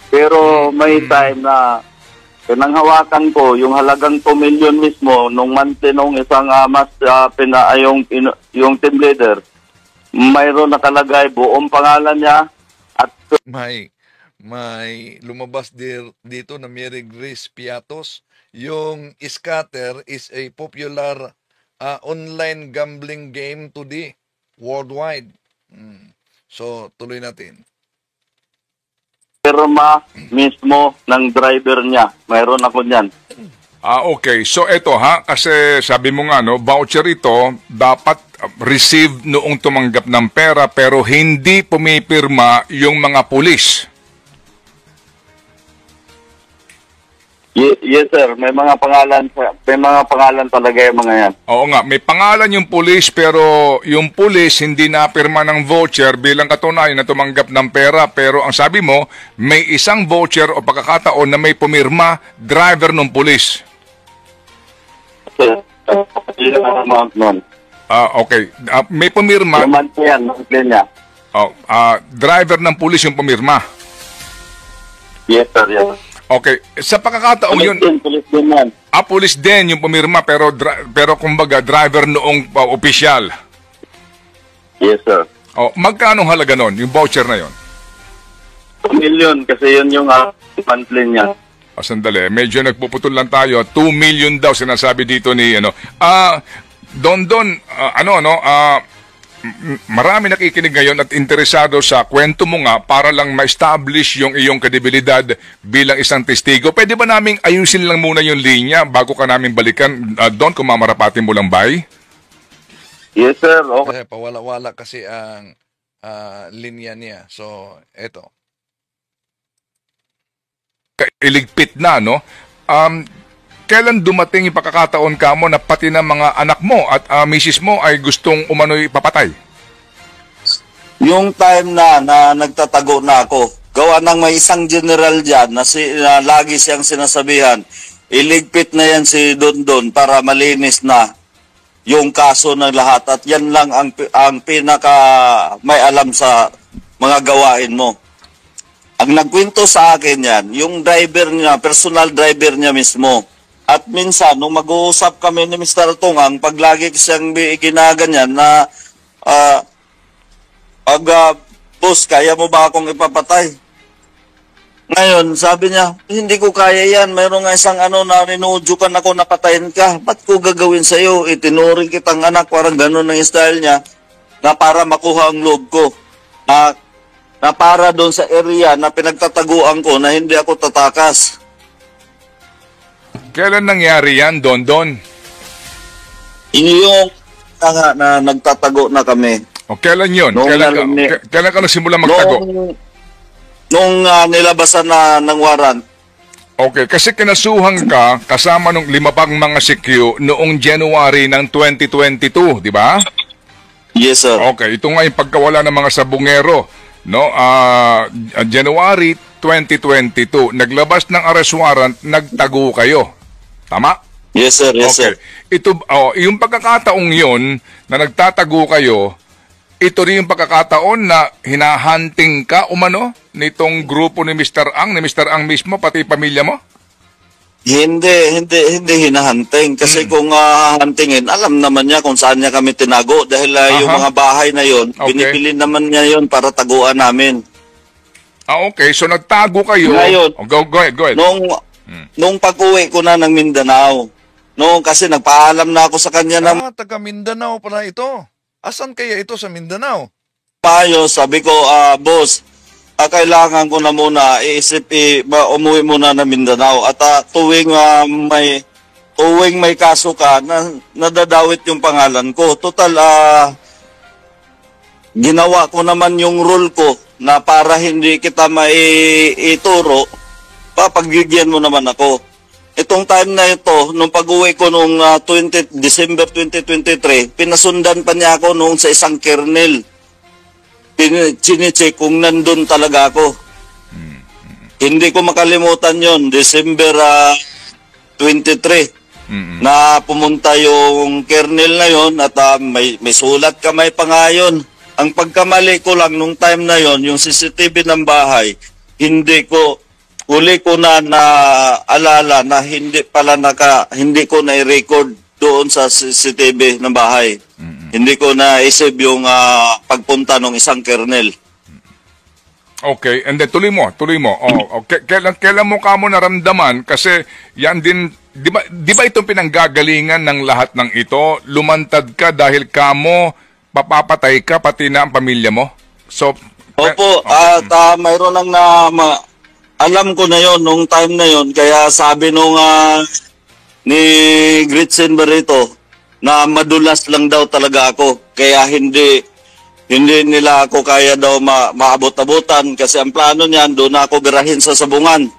Pero may time na pinanghawakan ko yung halagang 2 million mismo nung monthly nung isang yung team leader. Mayroon nakalagay buong pangalan niya at may lumabas dito na Mary Grace Piatos. Yung scatter is a popular online gambling game today. worldwide. So, tuloy natin. Pirma mismo ng driver niya. Mayroon ako niyan. Okay. So eto kasi sabi mo nga voucher ito dapat receive noong tumanggap ng pera pero hindi pumipirma yung mga pulis. Yes, sir. May mga pangalan talaga yung mga yan. Oo nga, may pangalan yung pulis pero yung pulis hindi napirma ng voucher bilang katunayan na tumanggap ng pera pero ang sabi mo, may isang voucher o pagkakataon na may pumirma driver ng pulis. Yun ang amount nun. Okay. May pumirma. Monthly niya. Driver ng pulis yung pumirma. Yes, sir. Yes. Okay. Sa pagkakataong yun, Pulis din yan. pulis din yung pumirma pero kumbaga driver noong opisyal. Yes, sir. Magkano halaga nun, yung voucher na yon? 2 million kasi yun yung monthly niya. Sandali, medyo nagpuputol lang tayo. 2 million daw sinasabi dito ni Don, marami nakikinig ngayon at interesado sa kwento mo nga para lang ma-establish yung iyong kredibilidad bilang isang testigo. Pwede ba naming ayusin lang muna yung linya bago ka namin balikan? Don, kung mamarapatin mo lang bay? Yes, sir. Okay. Kasi pawala-wala kasi ang linya niya. So, eto. Iligpit na, no? Kailan dumating yung pagkakataon ka mo na pati na mga anak mo at misis mo ay gustong umano'y papatay? Yung time na nagtatago na ako, gawa ng may isang general dyan na lagi siyang sinasabihan, iligpit na yan si Don para malinis na yung kaso ng lahat at yan lang ang pinaka may alam sa mga gawain mo. Ang nagkwento sa akin yan, yung driver niya, personal driver niya mismo. At minsan, nung mag-uusap kami ni Mr. Tungang, pag lagi siyang ginaganyan na, boss, kaya mo ba akong ipapatay? Ngayon, sabi niya, hindi ko kaya yan. Mayroong nga isang na rinudyukan ako, napatayin ka. Ba't ko gagawin sa'yo? Itinuring kitang anak, parang ganun ang style niya, na para makuha ang loob ko. Na para doon sa area na pinagtataguan ko na hindi ako tatakas. Kailan nangyari yan, Don? Yung na nagtatago na kami. Kailan yun? Kailan ka nagsimula magtago? Nung nilabasan na ng warrant. Okay, kasi kinasuhan ka kasama nung 5 pang mga CQ noong January ng 2022, di ba? Yes, sir. Okay, ito nga yung pagkawala ng mga sabungero. No, January 2022, naglabas ng arrest warrant, nagtago kayo. Tama? Yes, sir. Yes, okay. sir. Ito, yung pagkakataong yun na nagtatago kayo, ito rin yung pagkakataon na hinahunting ka umano nitong grupo ni Mr. Ang mismo, pati pamilya mo? Hindi hinahunting. Kasi kung huntingin, alam naman niya kung saan niya kami tinago. Dahil yung mga bahay na yon, binibili naman niya yon para taguan namin. Okay. So nagtago kayo. Ngayon, go ahead. Nung pag-uwi ko na ng Mindanao, kasi nagpaalam na ako sa kanya na Taga Mindanao pala ito. Asan kaya ito sa Mindanao? payo, sabi ko, boss, kailangan ko na muna umuwi muna na Mindanao at tuwing may kaso ka nadadawit yung pangalan ko. Total ginawa ko naman yung role ko na para hindi kita maituro, papagbigyan mo naman ako. Itong time na ito, nung pag-uwi ko nung December 2023, pinasundan pa niya ako nung sa isang kernel. Chine-check kung nandun talaga ako. Hindi ko makalimutan yon, December 23, na pumunta yung kernel na yon at may sulat kamay pa nga yun. Ang pagkamali ko lang nung time na yon, yung CCTV ng bahay, huli ko na alala na hindi ko na i-record doon sa CCTV ng bahay. Hindi ko na isip yung pagpunta ng isang kernel. Okay, and then tuloy mo. Kailan mo ka mo naramdaman kasi yan din, di ba itong pinanggagalingan ng lahat ng ito? Lumantad ka dahil kamo papapatay ka pati na ang pamilya mo? So, Opo, okay. at mayroon lang alam ko na yon nung time na yon, kaya sabi nung ni Gretchen Barreto na madulas lang daw talaga ako, kaya hindi nila ako kaya daw maabot-abutan, kasi ang plano niyan doon ako birahin sa sabungan.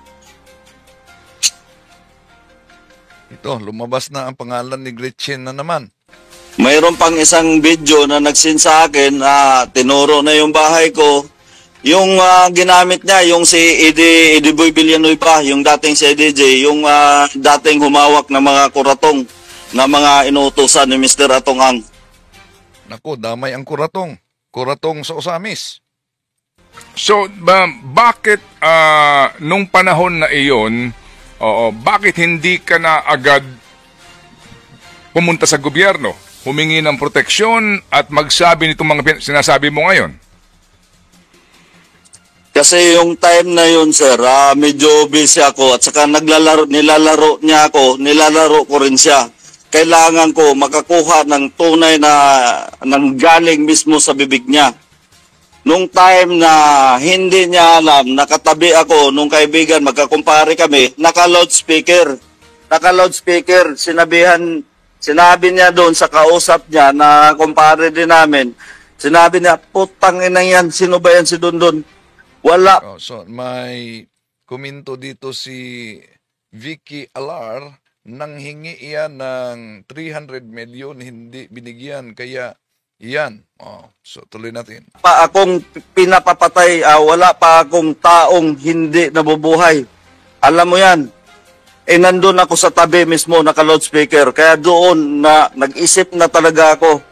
Ito, lumabas na ang pangalan ni Gretchen na naman. Mayroon pang isang video na nagsin sa akin, tinuro na yung bahay ko. Yung ginamit niya, yung si Eddie Boy Villanueva, yung dating si EDJ, yung dating humawak ng mga kuratong na mga inuutosan ni Mr. Atongang. Naku, damay ang kuratong. Kuratong sa Osamis. So, bakit nung panahon na iyon, bakit hindi ka na agad pumunta sa gobyerno, humingi ng proteksyon at magsabi nitong mga sinasabi mo ngayon? Kasi yung time na yun, sir, medyo busy ako at saka nilalaro niya ako, nilalaro ko rin siya. Kailangan ko makakuha ng tunay na nanggaling mismo sa bibig niya. Nung time na hindi niya alam, nakatabi ako nung kaibigan, magkakumpare kami, naka-loudspeaker. Naka-loudspeaker, sinabi niya doon sa kausap niya na kumpare din namin, sinabi niya, putang ina yan, sino ba yan si Dondon? Wala. Oh, so, may kuminto dito si Vicky Alar, nang hingi iyan ng 300 million, hindi binigyan, kaya yan. Oh, so tuloy natin. Pa akong pinapapatay, wala pa akong taong hindi nabubuhay. Alam mo yan, nandun ako sa tabi mismo, naka-loudspeaker, kaya doon na nag-isip na talaga ako.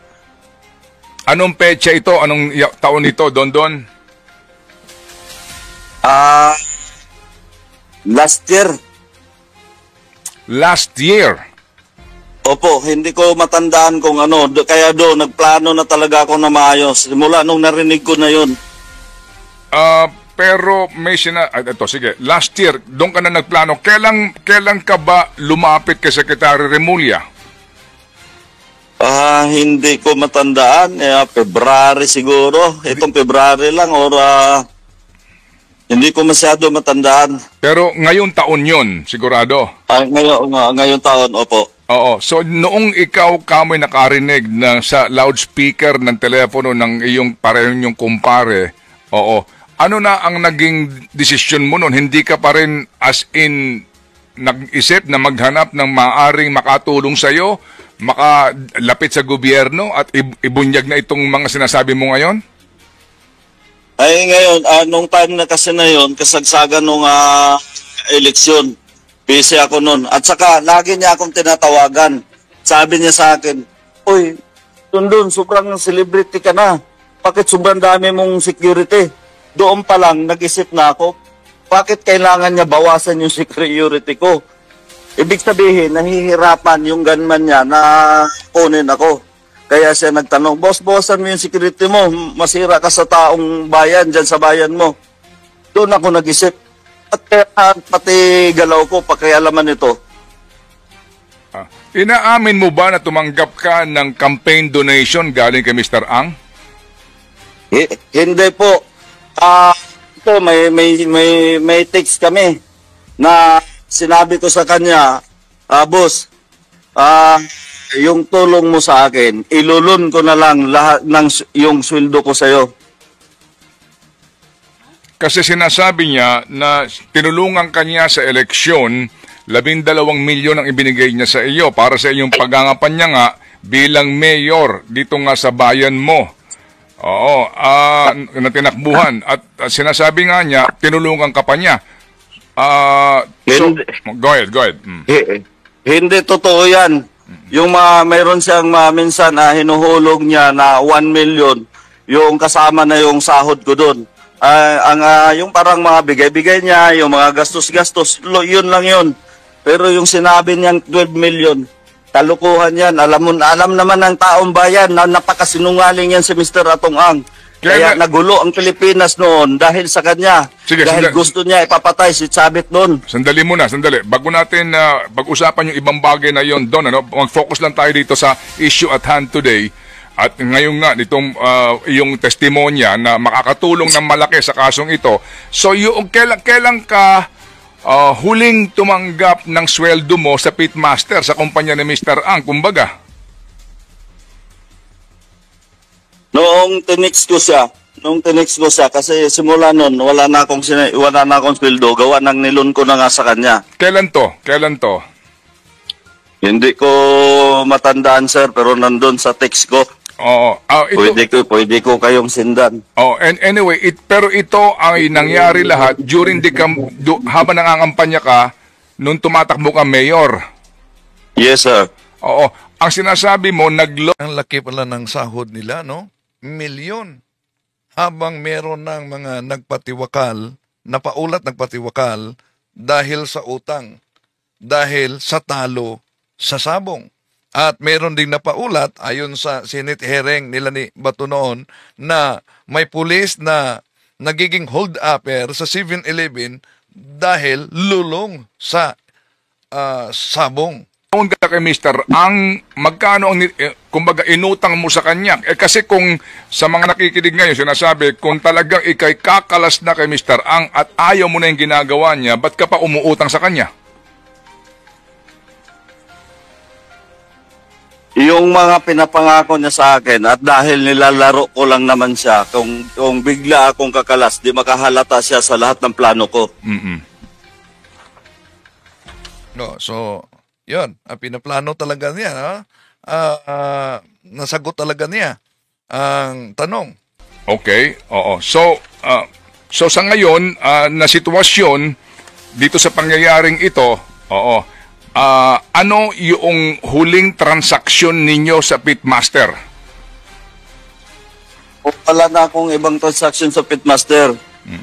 Anong petsa ito? Anong taon ito, Dondon? Last year. Last year? Opo, hindi ko matandaan kung ano. Kaya doon, nagplano na talaga ako na maayos. Simula nung narinig ko na yun. Pero may ito, sige. Last year, doon ka na nagplano. Kailan ka ba lumapit kay Secretary Remulla? Hindi ko matandaan. February siguro. Itong February lang or hindi ko masyado matandaan. Pero ngayong taon yun, sigurado? Ngayong taon, opo. Oo. So, noong ikaw kamoy nakarinig na sa loudspeaker ng telepono ng iyong parehong yung kumpare, ano na ang naging desisyon mo noon? Hindi ka pa rin as in nag-isip na maghanap ng maaaring makatulong sa'yo, makalapit sa gobyerno at ibunyag na itong mga sinasabi mo ngayon? Ay ngayon, nung time na kasi na yun, kasagsagan nung eleksyon, busy ako nun. At saka, lagi niya akong tinatawagan. Sabi niya sa akin, "Uy, Dondon, sobrang celebrity ka na. Bakit sobrang dami mong security?" Doon pa lang, nag-isip na ako, bakit kailangan niya bawasan yung security ko? Ibig sabihin, nahihirapan yung gunman niya na kunin ako. Kaya siya nagtanong, "Boss-bossan mo yung security mo, masira ka sa taong bayan, dyan sa bayan mo." Doon ako nag-isip. At pati galaw ko, pakialaman ito. Inaamin mo ba na tumanggap ka ng campaign donation galing kay Mr. Ang? Hindi po. Ito, may text kami na sinabi ko sa kanya, "Boss, yung tulong mo sa akin, ilulun ko na lang lahat ng yung sweldo ko sa'yo." Kasi sinasabi niya na tinulungan kanya sa eleksyon, 12 milyon ang ibinigay niya sa iyo para sa iyong pagangapan niya nga bilang mayor dito nga sa bayan mo. Oo, na tinakbuhan. At sinasabi nga niya, tinulungan ka pa niya. Go ahead. Hindi totoo yan. Yung mayroon siyang minsan hinuhulog niya na 1 million, yung kasama na yung sahod ko doon. Yung parang mga bigay-bigay niya, yung mga gastos-gastos, yun lang yun. Pero yung sinabi niyang 12 million, talukuhan yan. Alam naman ng taong bayan na napakasinungaling yan si Mr. Atongang. Kaya nagulo ang Pilipinas noon dahil sa kanya. Sige, dahil gusto niya ipapatay si Chavit noon. Sandali muna. Bago natin pag-usapan yung ibang bagay na yon doon, mag-focus lang tayo dito sa issue at hand today. At ngayon nga, itong yung testimonya na makakatulong ng malaki sa kasong ito. So, yung, kailan ka huling tumanggap ng sweldo mo sa pitmaster, sa kumpanya ni Mr. Ang, kumbaga? Noong tinext ko siya, kasi simula noon, wala na akong sweldo, gawa ng nilon ko na nga sa kanya. Kailan to? Hindi ko matandaan, sir, pero nandun sa text ko. Oo. Pwede ko kayong sindan. Oh, and anyway, pero ito ay nangyari lahat during habang nangangampanya ka nung tumatakbo ka mayor. Yes, sir. Oo. Ang sinasabi mo, Ang laki pala ng sahod nila, no? Milyon. Habang meron ng mga nagpatiwakal dahil sa utang, dahil sa talo sa sabong. At meron ding napaulat, ayon sa Senate hearing nila ni Bato noon, na may pulis na nagiging hold-upper sa 7-Eleven dahil lulong sa sabong. Kung ka kay Mr. Ang magkano ang kumbaga inutang mo sa kanya? Kasi kung sa mga nakikinig ngayon sinasabi, kung talagang ikay kakalas na kay Mr. Ang at ayaw mo na yung ginagawa niya, ba't ka pa umuutang sa kanya? Yung mga pinapangako niya sa akin at dahil nilalaro ko lang naman siya, kung bigla akong kakalas, di makahalata siya sa lahat ng plano ko. No, so, yun, pinaplano talaga niya. Nasagot talaga niya ang tanong. Okay, oo. So sa ngayon, na sitwasyon, dito sa pangyayaring ito, ano yung huling transaksyon ninyo sa Pitmaster? Wala na akong ibang transaction sa Pitmaster.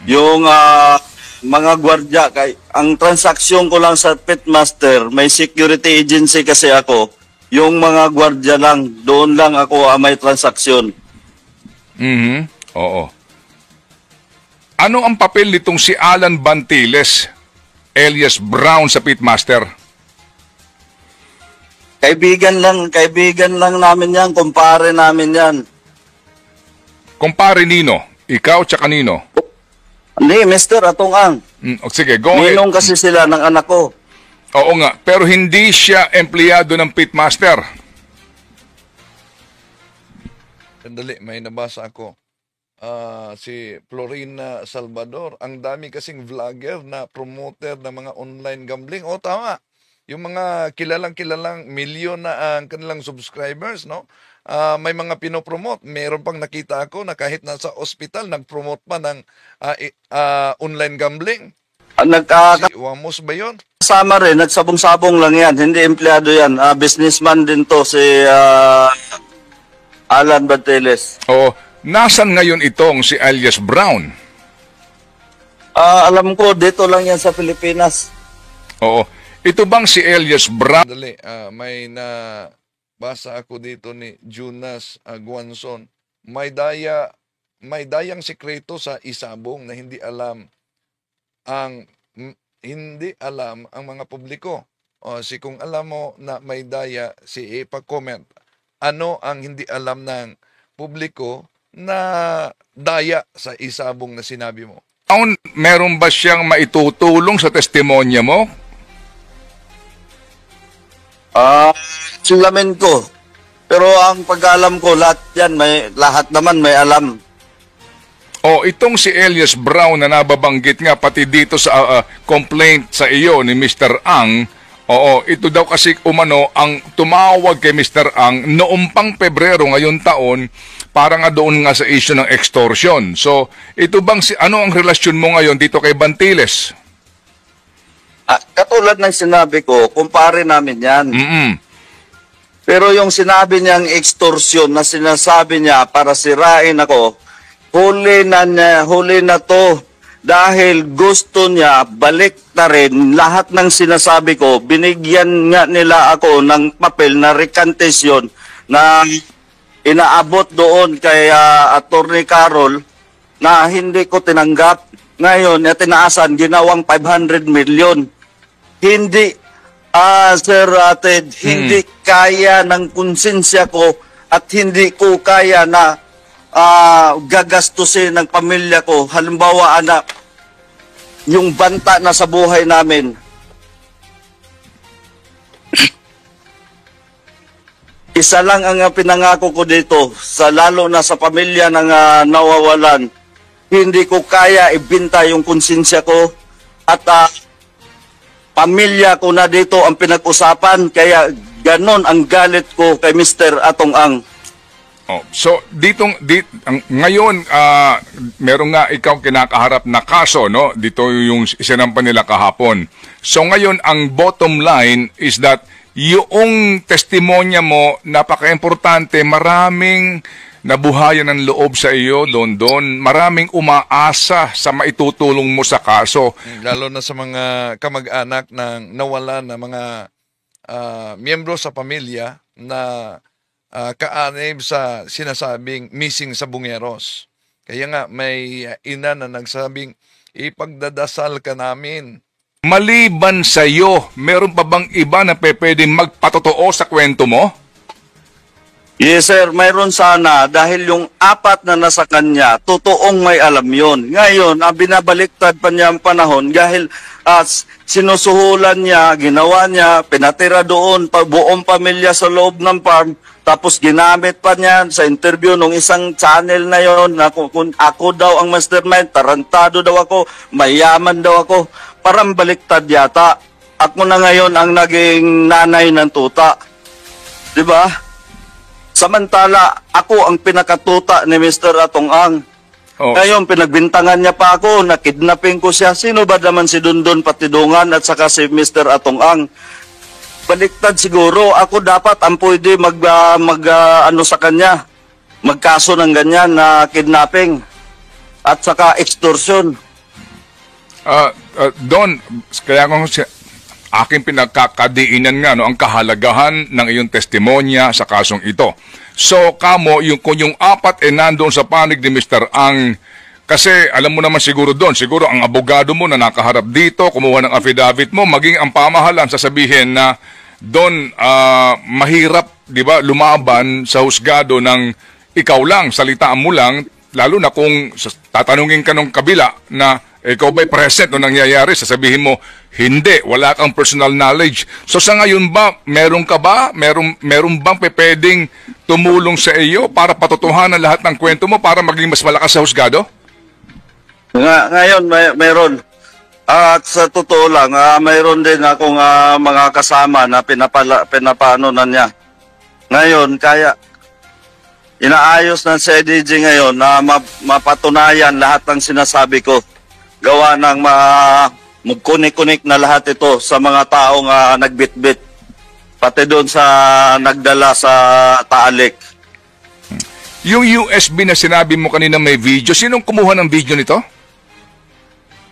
Yung mga gwardya, ang transaksyon ko lang sa Pitmaster, may security agency kasi ako, yung mga gwardya lang, doon lang ako may transaksyon. Oo. Ano ang papel nitong si Alan Bantiles, alias Brown sa Pitmaster? Kaibigan lang namin yan, kumpare namin yan. Kumpare nino? Ikaw tsaka nino? Hindi, Mr. Atong Ang. Sige, go ahead. Ninong kasi sila ng anak ko. Oo nga, pero hindi siya empleyado ng Pitmaster. Sandali, may nabasa ako. Si Florina Salvador, ang dami kasing vlogger na promoter ng mga online gambling. O tama, yung mga kilalang milyon na ang kanilang subscribers, no? May mga pinopromote. Meron pang nakita ako na kahit nasa ospital, nag-promote pa ng online gambling. Si Wamos ba yun? Kasama rin, nagsabong-sabong lang yan. Hindi empleyado yan. Businessman din to, si Alan Bantiles. Oo. Nasaan ngayon itong si alias Brown? Alam ko, dito lang yan sa Pilipinas. Oo. Ito bang si alias Brown? Sandali, may nabasa ako dito ni Jonas Guanzon. May dayang sekreto sa isabong na hindi alam ang mga publiko. Si kung alam mo na may daya, ipag-comment. Ano ang hindi alam ng publiko na daya sa isabong na sinabi mo? Meron ba siyang maitutulong sa testimonya mo? Sulamin ko. Pero ang pag-alam ko, lahat naman may alam. Itong si alias Brown na nababanggit nga pati dito sa complaint sa iyo ni Mr. Ang, ito daw kasi ang tumawag kay Mr. Ang noong pang Pebrero ngayon taon para nga doon nga sa issue ng extortion. So, ito bang ano ang relasyon mo ngayon dito kay Bantiles? Katulad ng sinabi ko, kumpare namin yan. Pero yung sinabi niyang extortion na sinasabi niya para sirain ako, huli na to dahil gusto niya balik na rin lahat ng sinasabi ko. Binigyan nga nila ako ng papel na recantation na inaabot doon kay Attorney Carol na hindi ko tinanggap. Ngayon, tinaasan, ginawang 500 million. Hindi, Sir Ted, hindi kaya ng konsensya ko at hindi ko kaya na gagastusin ng pamilya ko. Halimbawa, anak, yung banta na sa buhay namin. Isa lang ang pinangako ko dito, lalo na sa pamilya ng nawawalan. Hindi ko kaya ibinta yung konsensya ko at pamilya ko na dito ang pinag-usapan. Kaya ganon ang galit ko kay Mr. Atong Ang. Oh, so ngayon meron nga ikaw kinakaharap na kaso, no? Dito yung isinampan nila kahapon. So ngayon ang bottom line is that yung testimonya mo napaka-importante, maraming nabuhayan ng loob sa iyo, Don. Maraming umaasa sa maitutulong mo sa kaso. Lalo na sa mga kamag-anak ng nawalan na mga miyembro sa pamilya na kaanib sa sinasabing missing sa Bungeros. Kaya nga may ina na nagsabing, ipagdadasal ka namin. Maliban sa iyo, meron pa bang iba na pwedeng magpatotoo sa kwento mo? Yes, sir. Mayroon sana dahil yung 4 na nasa kanya, totoong may alam yon. Ngayon, binabaliktad pa niya ang panahon dahil sinusuhulan niya, ginawa niya, pinatira doon, buong pamilya sa loob ng farm, tapos ginamit pa niya sa interview ng isang channel na yon na kung ako daw ang mastermind, tarantado daw ako, mayaman daw ako. Parang baliktad yata. Ako na ngayon ang naging nanay ng tuta. Diba? Samantala, ako ang pinakatuta ni Mr. Atong Ang. Oh. Ngayon, pinagbintangan niya pa ako, nakidnapping ko siya. Sino ba naman si Dundon Patidungan at saka si Mr. Atong Ang? Baliktad siguro. Ako dapat ang pwede ano sa kanya. Magkaso ng ganyan na kidnapping at saka extortion. Don, kaya kung aking pinagkakadiinan nga ang kahalagahan ng iyong testimonya sa kasong ito. So, kung yung 4 nandoon sa panig ni Mr. Ang, kasi alam mo naman siguro Don, siguro ang abogado mo na nakaharap dito, kumuha ng affidavit mo, maging ang pamahalaan sasabihin na, Don, mahirap, di ba, lumaban sa husgado ng ikaw lang, salitaan mo lang, lalo na kung tatanungin ka ng kabila na ikaw ba'y present o nangyayari, sasabihin mo, hindi, wala kang personal knowledge. So sa ngayon ba, meron bang pwedeng tumulong sa iyo para patotohanan lahat ng kwento mo para maging mas malakas sa husgado? Ngayon, meron. At sa totoo lang, mayroon din akong mga kasama na pinapano na niya. Ngayon, kaya inaayos ng CIDG ngayon na mapatunayan lahat ng sinasabi ko. Gawa ng magkunik-kunik na lahat ito sa mga taong nagbitbit. Pati doon sa nagdala sa Taalik. Yung USB na sinabi mo kanina may video, sinong kumuha ng video nito?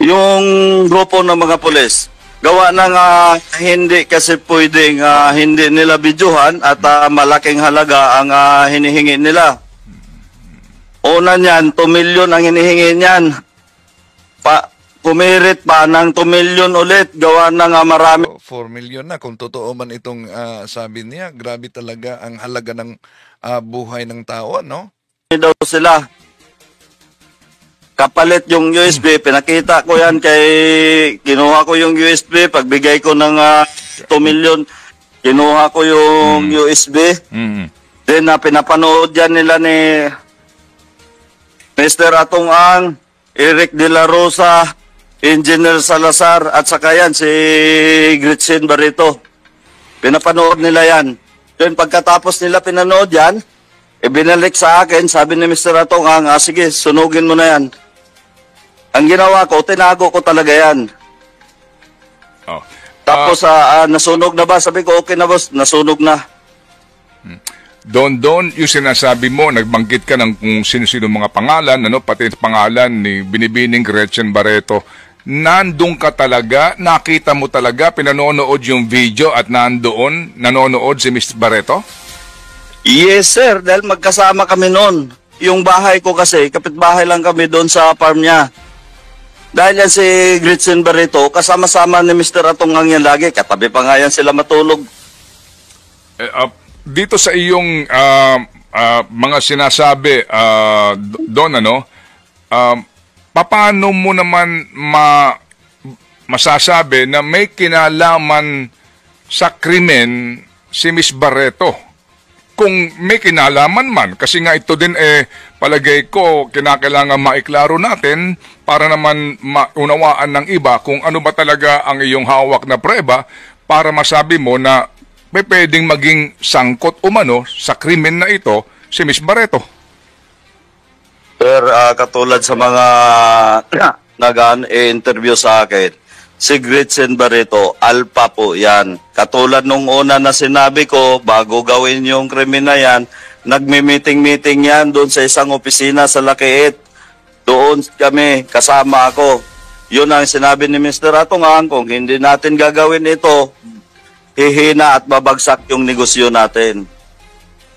Yung grupo ng mga pulis. Gawa ng hindi kasi pwedeng hindi nila videohan at malaking halaga ang hinihingi nila. Una niyan, 2 million ang hinihingi niyan. Kumirit pa ng 2 million ulit, gawa na nga marami. 4 million na, kung totoo man itong sabi niya, grabe talaga ang halaga ng buhay ng tao, no? Daw sila. Kapalit yung USB, pinakita ko yan kinuha ko yung USB, pagbigay ko ng 2 million, kinuha ko yung USB. Then pinapanood yan nila ni Mr. Atong Ang, Eric De La Rosa, Engineer Salazar, at saka yan si Gretchen Barreto. Pinapanood nila yan. Then pagkatapos nila pinanood yan, binalik sa akin, sabi ni Mr. Atong Ang, sige, sunugin mo na yan. Ang ginawa ko, tinago ko talaga yan. Oh. Tapos nasunog na ba? Sabi ko, okay na boss, nasunog na. Don, yung sinasabi mo, nagbanggit ka ng kung sino-sino mga pangalan, pati pangalan ni Binibining Gretchen Barreto. Nandun ka talaga, nakita mo talaga, pinanonood yung video at nanonood si Mr. Barreto? Yes sir, dahil magkasama kami noon. Yung bahay ko kasi, kapitbahay lang kami doon sa farm niya. Dahil yan si Gretchen Barreto, kasama-sama ni Mr. Atong Ang yan lagi, katabi pa nga yan sila matulog. Dito sa iyong mga sinasabi, Don, ano, paano mo naman masasabi na may kinalaman sa krimen si Miss Barreto? Kung may kinalaman man, kasi nga ito din palagay ko kinakailangan maiklaro natin para naman maunawaan ng iba kung ano ba talaga ang iyong hawak na preba para masabi mo na may pwedeng maging sangkot umano sa krimen na ito si Miss Barreto. Sir, katulad sa mga nag-interview sa akin, si Gretchen Barreto, alpha po yan. Katulad nung una na sinabi ko, bago gawin yung krimen na yan, nagme-meeting-meeting yan doon sa isang opisina sa Lakiit. Doon kami, kasama ako. Yun ang sinabi ni Mr. Atungang, kung hindi natin gagawin ito, hihina at babagsak yung negosyo natin.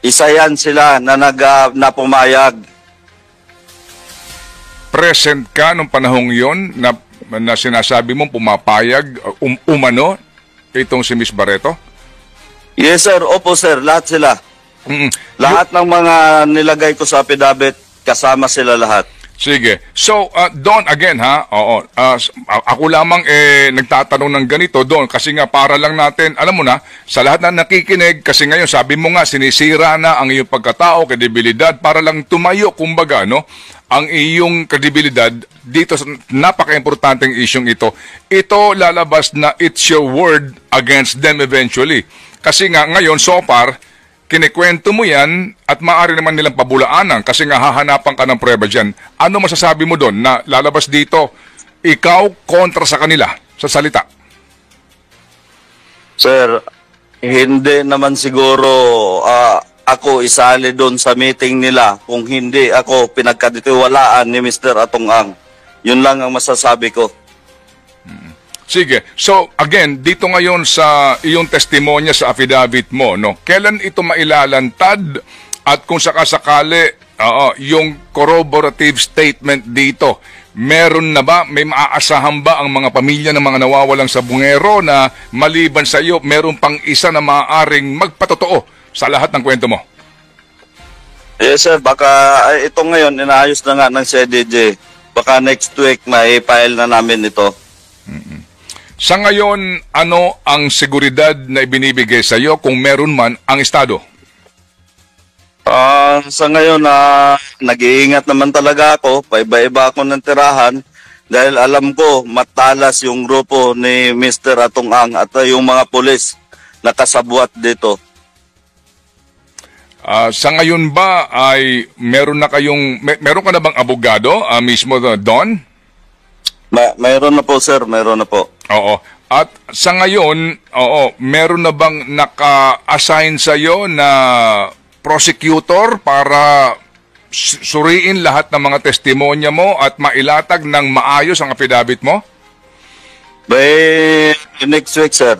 Isa yan sila na pumayag. Present ka nung panahong yon na sinasabi mong pumapayag umano itong si Miss Barreto? Yes sir, opo sir, lahat sila. Lahat ng mga nilagay ko sa affidavit, kasama sila lahat. Sige. So, Don, again ha, ako lamang nagtatanong ng ganito, Don, kasi nga para lang natin, alam mo na, sa lahat na nakikinig, kasi ngayon sabi mo nga, sinisira na ang iyong pagkatao, kredibilidad, para lang tumayo, kumbaga, no, ang iyong kredibilidad dito sa napaka-importanteng isyong ito. Ito lalabas na it's your word against them eventually. Kasi nga ngayon, so far, kinikwento mo yan at maaari naman nilang pabulaanan kasi nga hahanapan ka ng prueba dyan. Ano masasabi mo doon na lalabas dito, ikaw kontra sa kanila sa salita? Sir, hindi naman siguro ako isali doon sa meeting nila kung hindi ako pinagkatiwalaan ni Mr. Atungang. Yun lang ang masasabi ko. Sige. So, again, dito ngayon sa iyong testimonya sa affidavit mo, no, kailan ito mailalantad at kung sakasakali, yung corroborative statement dito, meron na ba, may maaasahan ba ang mga pamilya ng mga nawawalang sa bungero na maliban sa iyo, meron pang isa na maaaring magpatotoo sa lahat ng kwento mo? Yes sir, baka ito ngayon, inaayos na nga ng CIDJ. Baka next week may file na namin ito. Sa ngayon, ano ang seguridad na ibinibigay sa iyo kung meron man ang Estado? Sa ngayon, nag-iingat naman talaga ako. Paiba-iba ako ng tirahan dahil alam ko matalas yung grupo ni Mr. Atungang at yung mga pulis na kasabwat dito. Sa ngayon ba ay meron ka na bang abogado mismo, Don? Mayroon na po sir, mayroon na po. Oo. At sa ngayon, meron na bang naka-assign sa iyo na prosecutor para suriin lahat ng mga testimonya mo at mailatag ng maayos ang affidavit mo? By next week sir.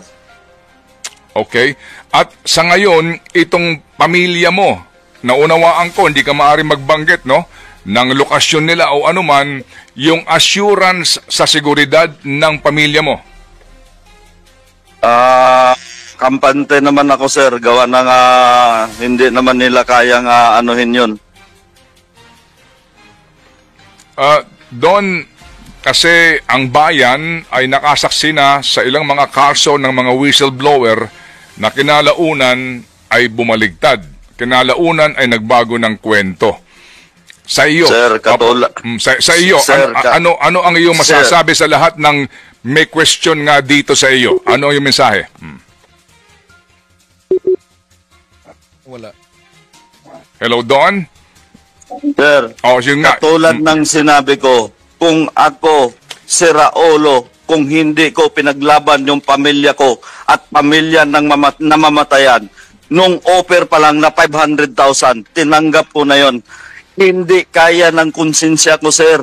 Okay. At sa ngayon, itong pamilya mo, naunawaan ko, hindi ka maaaring magbanggit, no, ng lokasyon nila o anuman, yung assurance sa seguridad ng pamilya mo? Kampante naman ako sir, gawa ng hindi naman nila kayang anuhin yun. Don, kasi ang bayan ay nakasaksi na sa ilang mga kaso ng mga whistleblower na kinalaunan ay bumaligtad. Kinalaunan ay nagbago ng kwento. Sa iyo, sir, sa iyo, sir, ano ang iyong masasabi sa lahat ng may question nga dito sa iyo? Ano yung mensahe? Wala. Hello, Don? Sir, Yun nga. katulad ng sinabi ko, kung ako, si Raulo, kung hindi ko pinaglaban yung pamilya ko at pamilya ng namamatayan, nung offer pa lang na 500,000, tinanggap ko na yon. Hindi kaya ng konsensya ko, sir.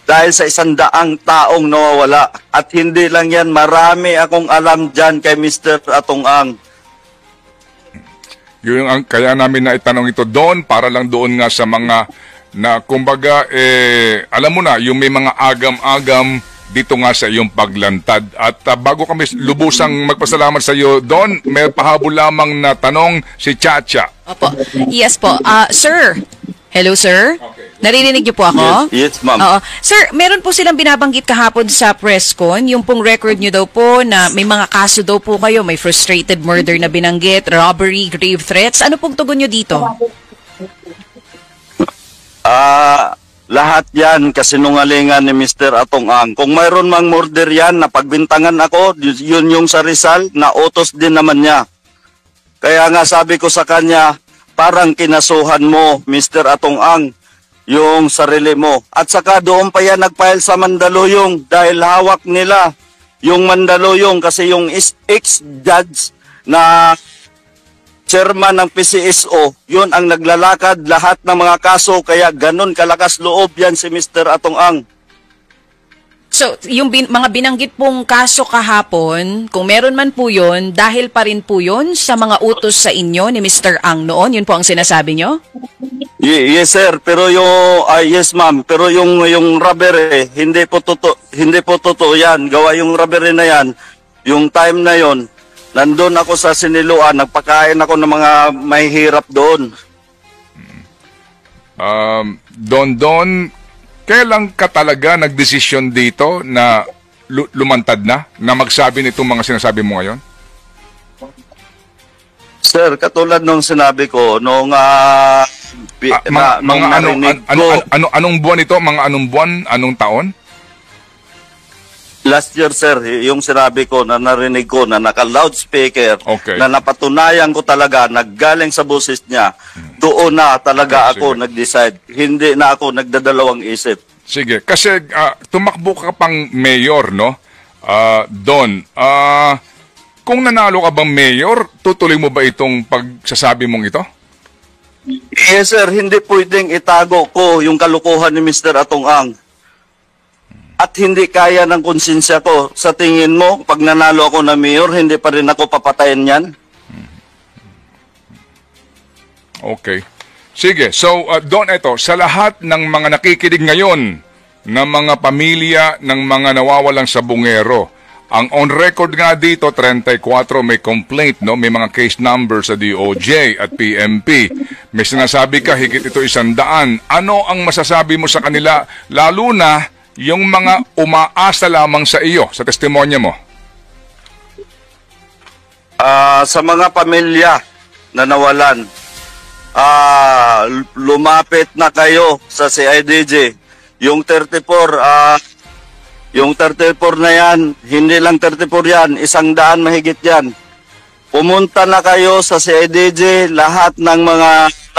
Dahil sa 100 taong nawawala. At hindi lang yan, marami akong alam dyan kay Mr. Atungang. Yun ang kaya namin na itanong ito doon para lang doon nga sa mga na kumbaga alam mo na yung may mga agam-agam dito nga sa iyong paglantad. At bago kami lubusang magpasalamat sa iyo, Don, may pahabol lamang na tanong si Chacha. Opo. Yes po. Sir. Hello, sir. Okay. Naririnig niyo po ako? Yes, ma'am. Oo. Sir, meron po silang binabanggit kahapon sa press con, yung pong record niyo daw po na may mga kaso daw po kayo, may frustrated murder na binanggit, robbery, grave threats. Ano pong tugon niyo dito? Lahat yan kasinungalingan ni Mr. Atong Ang. Kung mayroon mang murder yan na pagbintangan ako, yun yung sa Rizal, na utos din naman niya. Kaya nga sabi ko sa kanya, parang kinasuhan mo, Mr. Atong Ang, yung sarili mo. At saka doon pa yan nag-file sa Mandaluyong dahil hawak nila yung Mandaluyong kasi yung ex-judge na chairman ng PCSO, yun ang naglalakad lahat ng mga kaso, kaya ganun kalakas loob yan si Mr. Atong Ang. So, yung mga binanggit pong kaso kahapon, kung meron man po yun, dahil pa rin po yun sa mga utos sa inyo ni Mr. Ang noon, yun po ang sinasabi nyo? Yes sir, pero yung yes ma'am, pero yung robbery hindi po totoo yan. Gawa yung robbery na yan, yung time na yon, nandun ako sa Siniluan, nagpakain ako ng mga mahihirap doon. Don, kailan ka talaga nagdesisyon dito na lumantad na magsabi nitong mga sinasabi mo ngayon? Sir, katulad nung sinabi ko, nung anong buwan ito? Mga anong buwan? Anong taon? last year, sir, yung sinabi ko na narinig ko na naka-loudspeaker, Okay. na napatunayan ko talaga, naggaling sa boses niya, doon na talaga ako nag-decide. Hindi na ako nagdadalawang isip. Sige, kasi tumakbo ka pang mayor, no? Don, kung nanalo ka bang mayor, tutuloy mo ba itong pagsasabi mong ito? Yes, sir, hindi pwedeng itago ko yung kalukuhan ni Mr. Atong Ang. At hindi kaya ng konsensya ko. Sa tingin mo, pag nanalo ako na mayor, hindi pa rin ako papatayin yan? Okay. Sige, so Don, ito, sa lahat ng mga nakikinig ngayon ng mga pamilya ng mga nawawalang sabungero, ang on record nga dito, 34 may complaint, no? May mga case number sa DOJ at PMP. May sinasabi ka, higit ito 100. Ano ang masasabi mo sa kanila, lalo na yung mga umaasa lamang sa iyo, sa testimonya mo? Sa mga pamilya na nawalan, lumapit na kayo sa CIDJ. Yung 34 na yan, hindi lang 34 yan, 100 mahigit yan. Pumunta na kayo sa CIDJ, lahat ng mga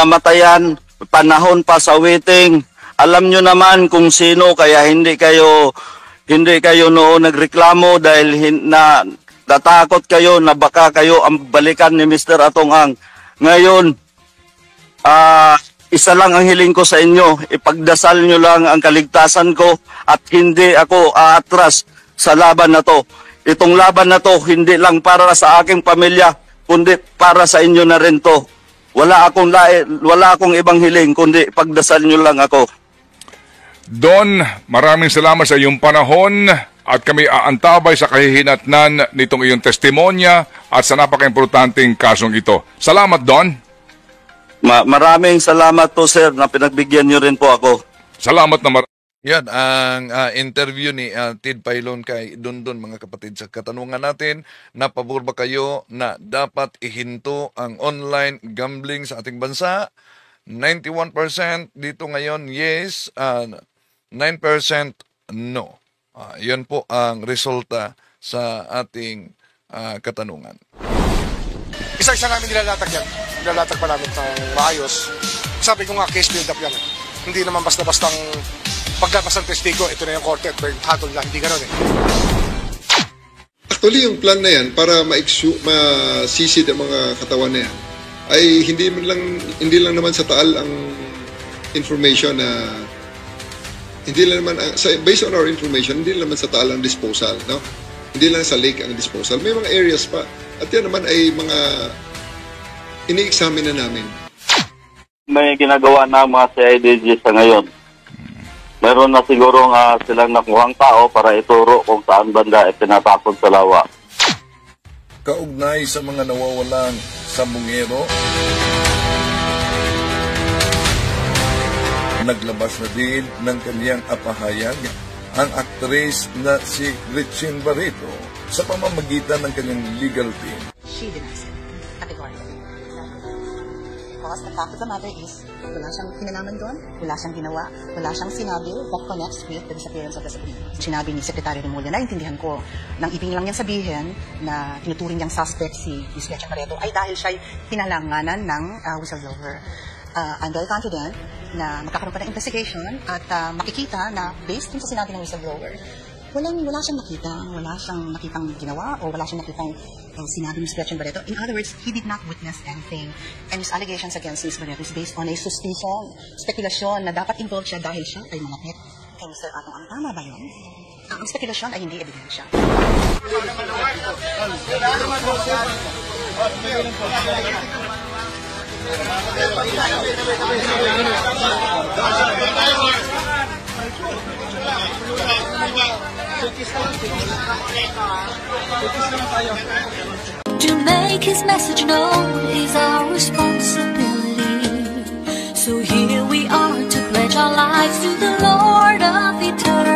namatayan, panahon pa sa waiting. Alam nyo naman kung sino, kaya hindi kayo noon nagreklamo dahil natakot kayo na baka kayo ang balikan ni Mr. Atong Ang. Ngayon, isa lang ang hiling ko sa inyo, ipagdasal nyo lang ang kaligtasan ko at hindi ako aatras sa laban na to. Itong laban na to, hindi lang para sa aking pamilya, kundi para sa inyo na rin to. Wala akong ibang hiling, kundi ipagdasal nyo lang ako. Don, maraming salamat sa iyong panahon at kami aantabay sa kahihinatnan nitong iyong testimonya at sa napaka-importanteng kasong ito. Salamat, Don. Maraming salamat po, sir, na pinagbigyan nyo rin po ako. Salamat na Yan ang interview ni Tid Pailon kay Dondon, mga kapatid. Sa katanungan natin, napabor ba kayo na dapat ihinto ang online gambling sa ating bansa? 91% dito ngayon, yes. 9% no. Yan po ang resulta sa ating katanungan. Isa-isa namin nilalatag yan. Nilalatag pa namin ng maayos. Sabi ko nga, case build-up yan. Hindi naman basta-bastang paglapas ng testigo, ito na yung korte at hatol lang. Hindi gano'n eh. Actually, yung plan na yan para masisid ang mga katawan na yan ay hindi lang naman sa taal ang information na hindi lang naman based on our information, hindi lang naman sa taal ang disposal, no? Hindi lang sa lake ang disposal. May mga areas pa. At yan naman ay mga ini-examine na namin. May ginagawa na mga CIDG sa ngayon. Meron na siguro silang nakuhang tao para ituro kung saan banda itinatapon sa lawa. kaugnay sa mga nawawalang sambungero. Naglabas na din ng kanyang apahayag ang aktres na si Gretchen Barreto sa pamamagitan ng kanyang legal team. She denies it, categorically. Because the fact of the matter is, wala siyang kinalaman doon, wala siyang ginawa, wala siyang sinabi that connects with the disappearance of the Supreme. Sinabi ni Secretary Remulla, naintindihan ko, nang ibig lang niyang sabihin na tinuturing niyang suspect si Ms. Gretchen Barreto ay dahil siya'y kinalanganan ng whistleblower. I'm very confident na magkakaroon pa ng investigation at makikita na based dun sa sinabi ng whistleblower, wala siyang nakitang ginawa o wala siyang nakitang sinabi ni Ms. Gretchen Barreto. In other words, he did not witness anything. And his allegations against Ms. Barreto is based on a suspicion, spekulasyon na dapat involved siya dahil siya ay malapit kay Mr. Atong. Ang tama ba yun? Ang spekulasyon ay hindi ebidensya. To make his message known is our responsibility. So here we are to pledge our lives to the Lord of eternity.